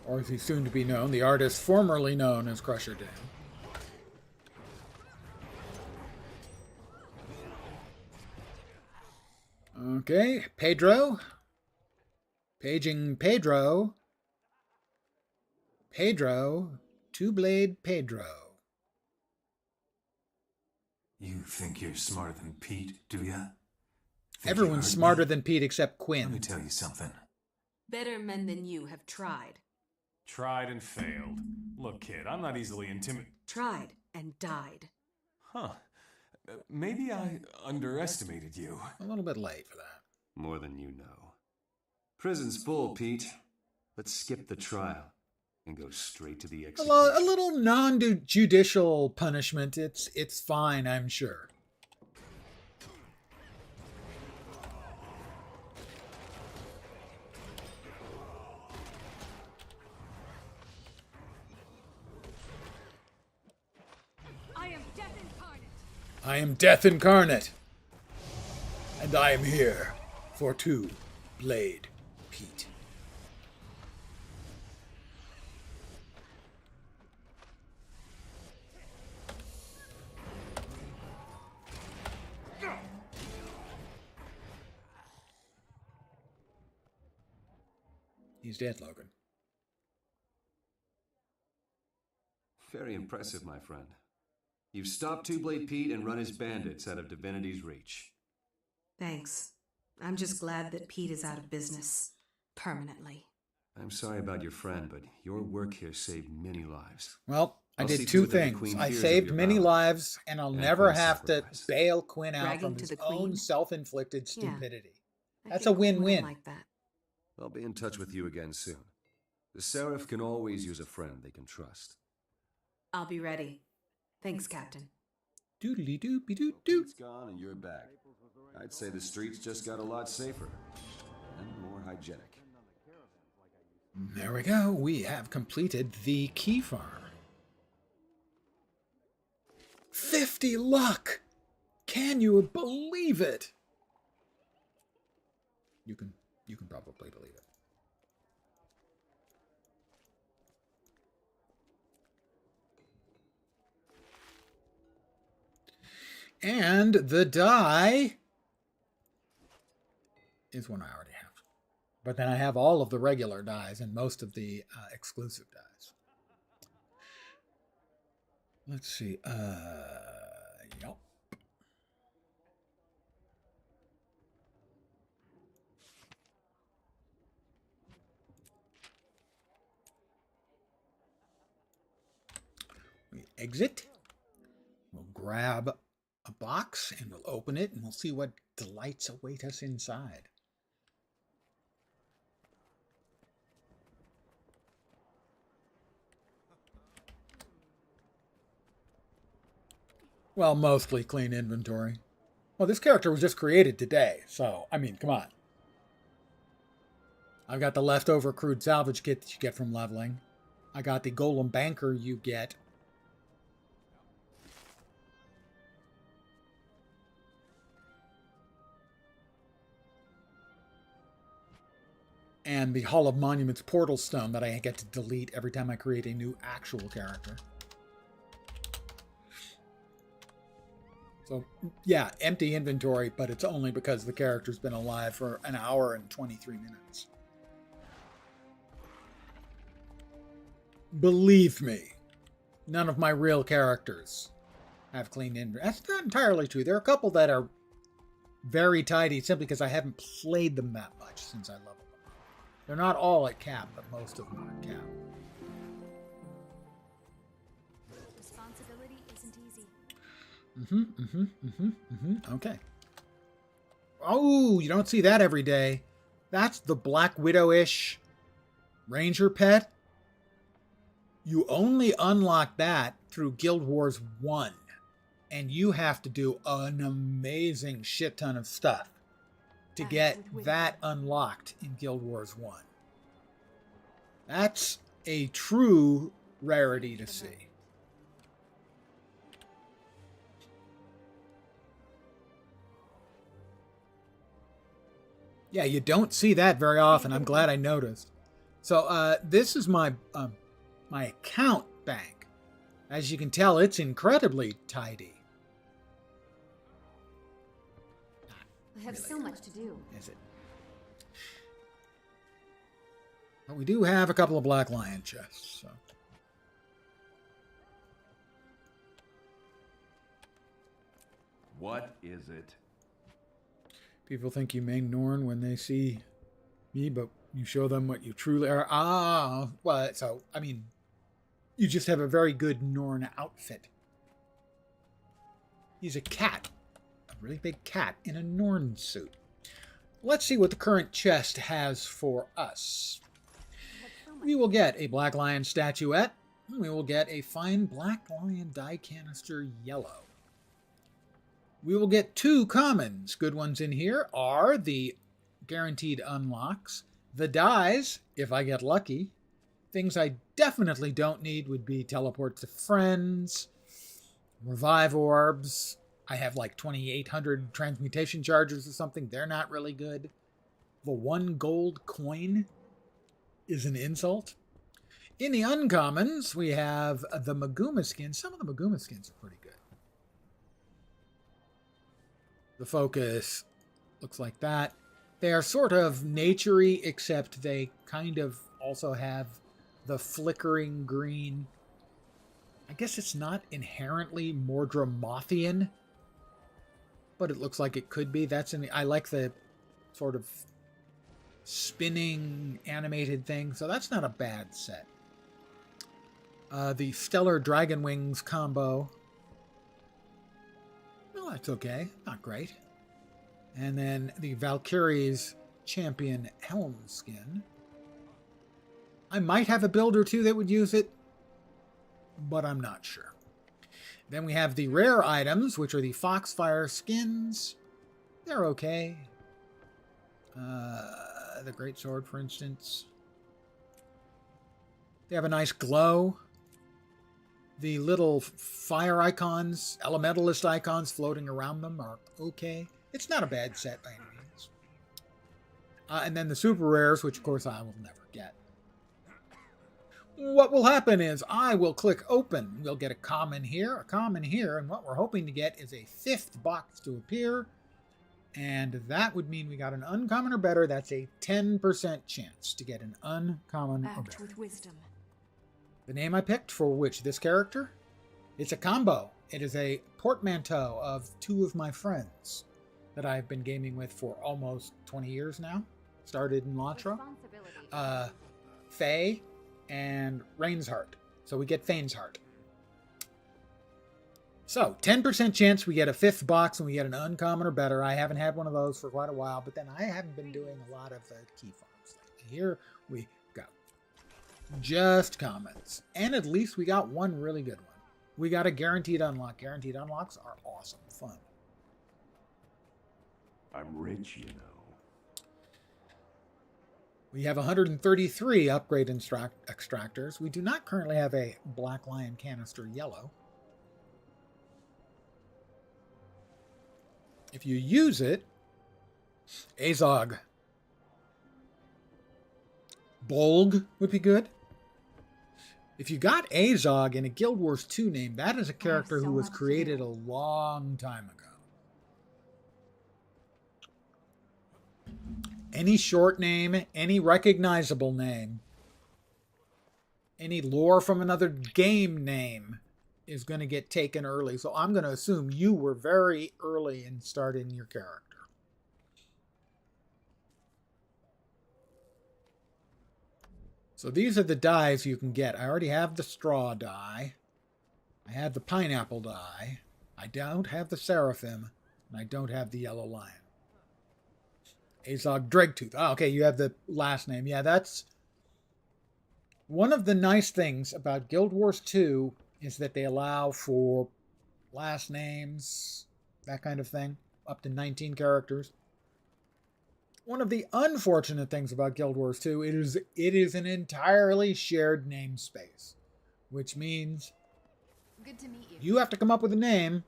Or as he's soon to be known, the artist formerly known as Crusher Dan. Okay, Pedro. Paging Pedro. Pedro. Two-Blade Pedro. You think you're smarter than Pete, do ya? Everyone's smarter than Pete except Quinn. Let me tell you something. Better men than you have tried. Tried and failed. Look, kid, I'm not easily intimidated. Tried and died. Huh. Maybe I underestimated you. A little bit late for that. More than you know. Prison's full, Pete. Let's skip the trial and go straight to the A execution. little non-judicial punishment. It's fine, I'm sure. I am Death Incarnate. I am Death Incarnate. And I am here for Two-Blade Pete. He's dead, Logan. Very impressive, my friend. You've stopped Two-Blade Pete and run his bandits out of Divinity's reach. Thanks. I'm just glad that Pete is out of business. Permanently. I'm sorry about your friend, but your work here saved many lives. Well, I I'll did see to two it that the things. Queen I hears of saved your many valor. lives, and I'll And never Quinn's have to sacrifice. bail Quinn out Bragging from to his the own Queen? self-inflicted Yeah. stupidity. I That's think a Quinn would win-win. like that. I'll be in touch with you again soon. The Seraph can always use a friend they can trust. I'll be ready. Thanks, Captain. Doodly doopy doo doo. It's gone and you're back. I'd say the streets just got a lot safer and more hygienic. There we go. We have completed the key farm. 50 luck! Can you believe it? You can probably believe it. And the die is one I already have. But then I have all of the regular dies and most of the exclusive dies. Let's see. Yep. We exit. We'll grab a box and we'll open it and we'll see what delights await us inside. Well, mostly clean inventory. Well, this character was just created today, so, I mean, come on. I've got the leftover crude salvage kit that you get from leveling. I got the golem banker you get. And the Hall of Monuments portal stone that I get to delete every time I create a new actual character. So, yeah, empty inventory, but it's only because the character's been alive for an hour and 23 minutes. Believe me, none of my real characters have clean inventory. That's not entirely true. There are a couple that are very tidy simply because I haven't played them that much since I leveled them up. They're not all at cap, but most of them are at cap. Responsibility isn't easy. Okay. Oh, you don't see that every day. That's the Black Widow-ish Ranger pet. You only unlock that through Guild Wars 1. And you have to do an amazing shit ton of stuff to get that unlocked in Guild Wars 1. That's a true rarity to see. Yeah, you don't see that very often. I'm glad I noticed. So this is my my account bank. As you can tell, it's incredibly tidy. I have so much to do. Is it? But we do have a couple of Black Lion chests. So. What is it? People think you main Norn when they see me, but you show them what you truly are. Ah, well, so, I mean, you just have a very good Norn outfit. He's a cat. A really big cat in a Norn suit. Let's see what the current chest has for us. We will get a Black Lion statuette. We will get a fine Black Lion die canister yellow. We will get 2 commons. Good ones in here are the guaranteed unlocks, the dies, if I get lucky. Things I definitely don't need would be teleport to friends, revive orbs. I have like 2,800 transmutation charges or something. They're not really good. The 1 gold coin is an insult. In the uncommons, we have the Maguma skins. Some of the Maguma skins are pretty good. The focus looks like that. They are sort of nature-y, except they kind of also have the flickering green. I guess it's not inherently Mordramothian, but it looks like it could be. I like the sort of spinning animated thing, so that's not a bad set. The Stellar Dragon Wings combo. Well, that's okay. Not great. And then the Valkyrie's Champion Helm skin. I might have a build or two that would use it, but I'm not sure. Then we have the rare items, which are the Foxfire skins. They're okay. The Great Sword, for instance. They have a nice glow. The little fire icons, elementalist icons floating around them are okay. It's not a bad set by any means. And then the super rares, which of course I will never get. What will happen is I will click open. We'll get a common here, and what we're hoping to get is a 5th box to appear. And that would mean we got an uncommon or better. That's a 10% chance to get an uncommon or better. With wisdom. The name I picked for this character? It's a combo. It is a portmanteau of 2 of my friends that I've been gaming with for almost 20 years now. Started in Latra. Faye and Rain's Heart. So we get Fane's Heart. So, 10% chance we get a 5th box and we get an uncommon or better. I haven't had one of those for quite a while, but then I haven't been doing a lot of the key farms lately. Here we go. Just commons. And at least we got one really good one. We got a guaranteed unlock. Guaranteed unlocks are awesome fun. I'm rich, you know. We have 133 upgrade extractors. We do not currently have a Black Lion canister yellow. If you use it, Azog. Bolg would be good. If you got Azog in a Guild Wars 2 name, that is a character who was created a long time ago. Any short name, any recognizable name, any lore from another game name is going to get taken early. So I'm going to assume you were very early in starting your character. So these are the dies you can get. I already have the straw die. I have the pineapple die. I don't have the seraphim. And I don't have the yellow lion. Azog Dregtooth. Oh, okay, you have the last name. Yeah, that's one of the nice things about Guild Wars 2 is that they allow for last names, that kind of thing, up to 19 characters. One of the unfortunate things about Guild Wars 2 it is an entirely shared namespace, which means Good to meet you. You have to come up with a name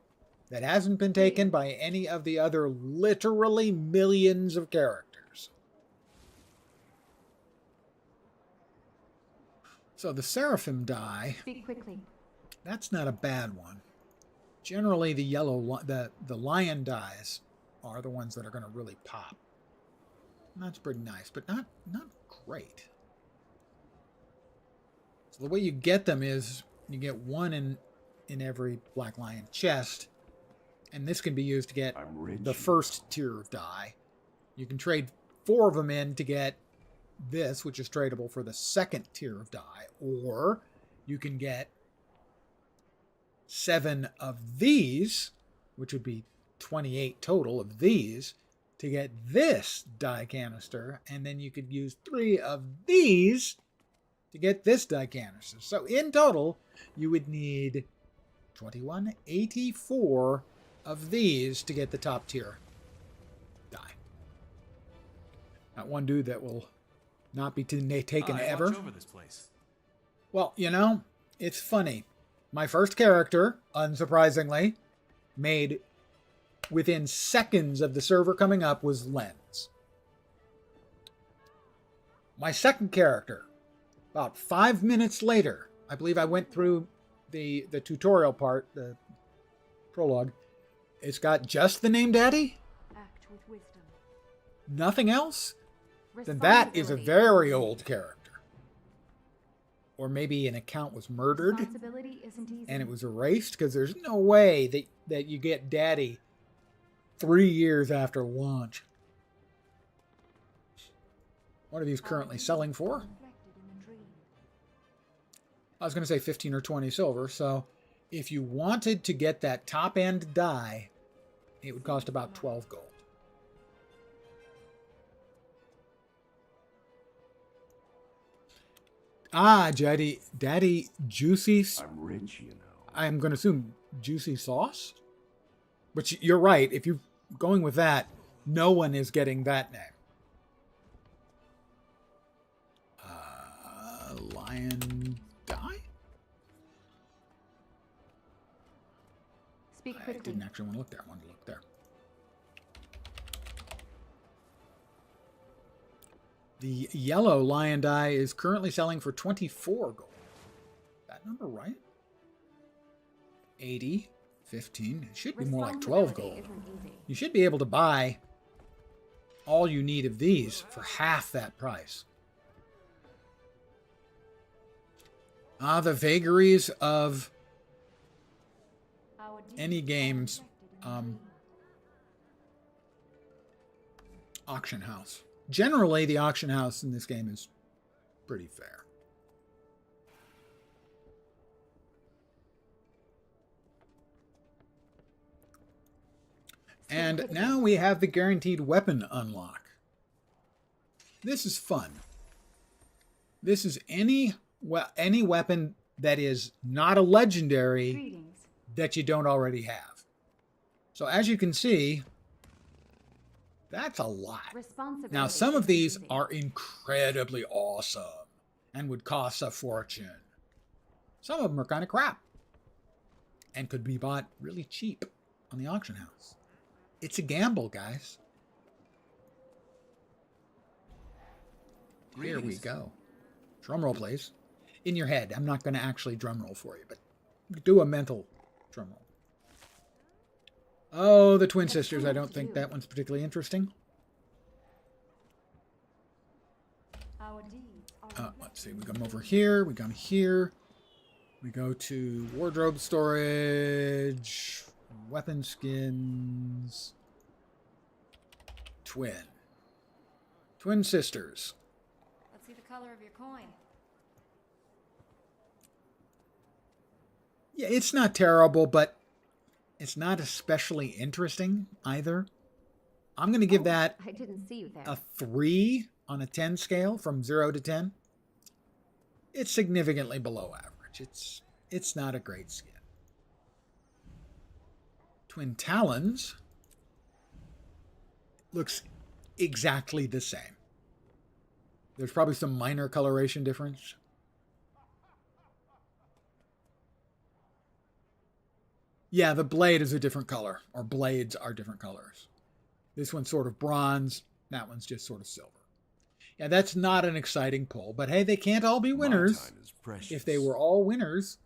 that hasn't been taken by any of the other literally millions of characters. So the Seraphim die. Speak quickly. That's not a bad one. Generally, the the lion dies are the ones that are going to really pop. And that's pretty nice, but not great. So the way you get them is you get one in every Black Lion chest, and this can be used to get the first tier of die. You can trade 4 of them in to get this, which is tradable for the second tier of die, or you can get 7 of these, which would be 28 total of these, to get this dye canister, and then you could use 3 of these to get this dye canister. So in total, you would need 2184 of these to get the top tier dye. That one dude that will not be taken ever. Watch over this place. Well, you know, it's funny. My first character, unsurprisingly, made within seconds of the server coming up was Lens. My second character, about 5 minutes later, I believe I went through the tutorial part, the prologue. It's got just the name Daddy? Act with wisdom. Nothing else? Then that is a very old character. Or maybe an account was murdered and it was erased, because there's no way that you get Daddy 3 years after launch. What are these currently selling for? I was going to say 15 or 20 silver, so if you wanted to get that top end dye, it would cost about 12 gold. Ah, Daddy Juicy. I'm rich, you know. I'm going to assume Juicy Sauce? But you're right. If you're going with that, no one is getting that name. Lion Dye? Speak I quickly. didn't actually want to look there. I wanted to look there. The yellow lion dye is currently selling for 24 gold. That number right? 80, 15. It should be more like 12 gold. You should be able to buy all you need of these for half that price. The vagaries of any game's auction house. Generally, the auction house in this game is pretty fair. And now we have the guaranteed weapon unlock. This is fun. This is any weapon that is not a legendary that you don't already have. So as you can see, that's a lot. Now, some of these are incredibly awesome and would cost a fortune. Some of them are kind of crap and could be bought really cheap on the auction house. It's a gamble, guys. Here we go. Drum roll, please. In your head. I'm not going to actually drum roll for you, but do a mental drum roll. Oh, the twin sisters. I don't think that one's particularly interesting. Let's see. We come over here. We come here. We go to wardrobe storage. Weapon skins. Twin sisters. Let's see the color of your coin. Yeah, it's not terrible, but it's not especially interesting either. I'm going to give that I didn't see you there. a 3 on a 10 scale from 0 to 10. It's significantly below average. It's not a great skin. Twin Talons looks exactly the same. There's probably some minor coloration difference. Yeah, the blade is a different color, or blades are different colors. This one's sort of bronze, that one's just sort of silver. Yeah, that's not an exciting pull, but hey, they can't all be winners. If they were all winners,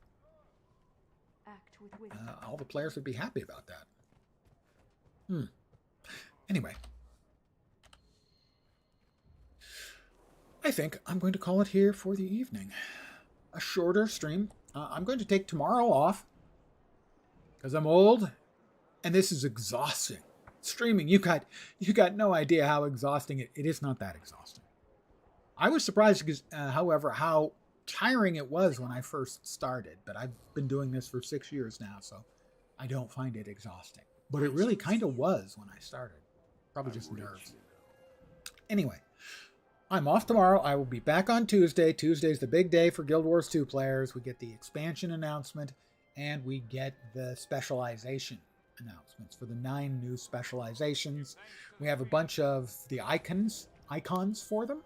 all the players would be happy about that. Anyway. I think I'm going to call it here for the evening. A shorter stream. I'm going to take tomorrow off because I'm old and this is exhausting. Streaming, you got no idea how exhausting it is. Not that exhausting. I was surprised because, however, how tiring it was when I first started, but I've been doing this for 6 years now, so I don't find it exhausting. But it really kind of was when I started. Probably just nerves. Anyway, I'm off tomorrow. I will be back on Tuesday. Tuesday's the big day for Guild Wars 2 players. We get the expansion announcement, and we get the specialization announcements for the 9 new specializations. We have a bunch of the icons for them,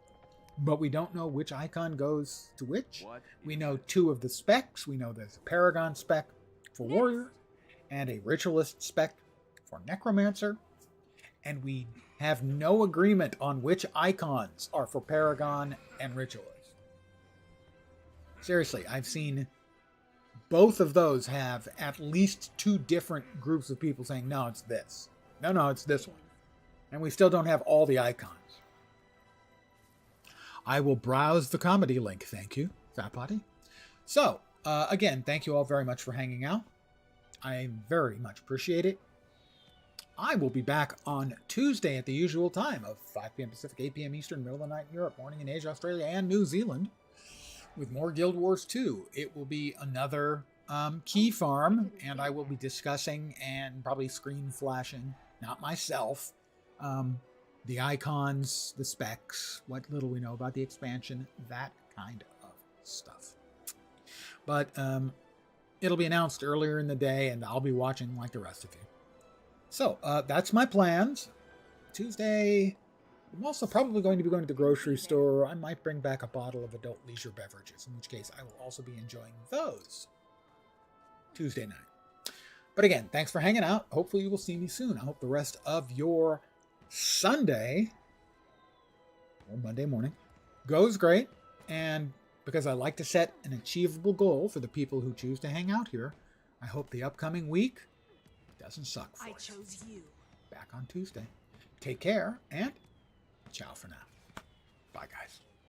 but we don't know which icon goes to which. We know 2 of the specs. We know there's a Paragon spec for Warrior and a Ritualist spec for Necromancer. And we have no agreement on which icons are for Paragon and Ritualist. Seriously, I've seen both of those have at least 2 different groups of people saying, no, it's this. No, it's this one. And we still don't have all the icons. I will browse the comedy link. Thank you, Fat Potty. So, again, thank you all very much for hanging out. I very much appreciate it. I will be back on Tuesday at the usual time of 5 p.m. Pacific, 8 p.m. Eastern, middle of the night in Europe, morning in Asia, Australia, and New Zealand with more Guild Wars 2. It will be another key farm, and I will be discussing and probably screen flashing, not myself, the icons, the specs, what little we know about the expansion, that kind of stuff. But it'll be announced earlier in the day, and I'll be watching like the rest of you. So, that's my plans. Tuesday, I'm also probably going to be going to the grocery store. I might bring back a bottle of adult leisure beverages, in which case I will also be enjoying those Tuesday night. But again, thanks for hanging out. Hopefully you will see me soon. I hope the rest of your Sunday or Monday morning goes great. And because I like to set an achievable goal for the people who choose to hang out here, I hope the upcoming week doesn't suck for you. I chose you. Back on Tuesday. Take care, and ciao for now. Bye, guys.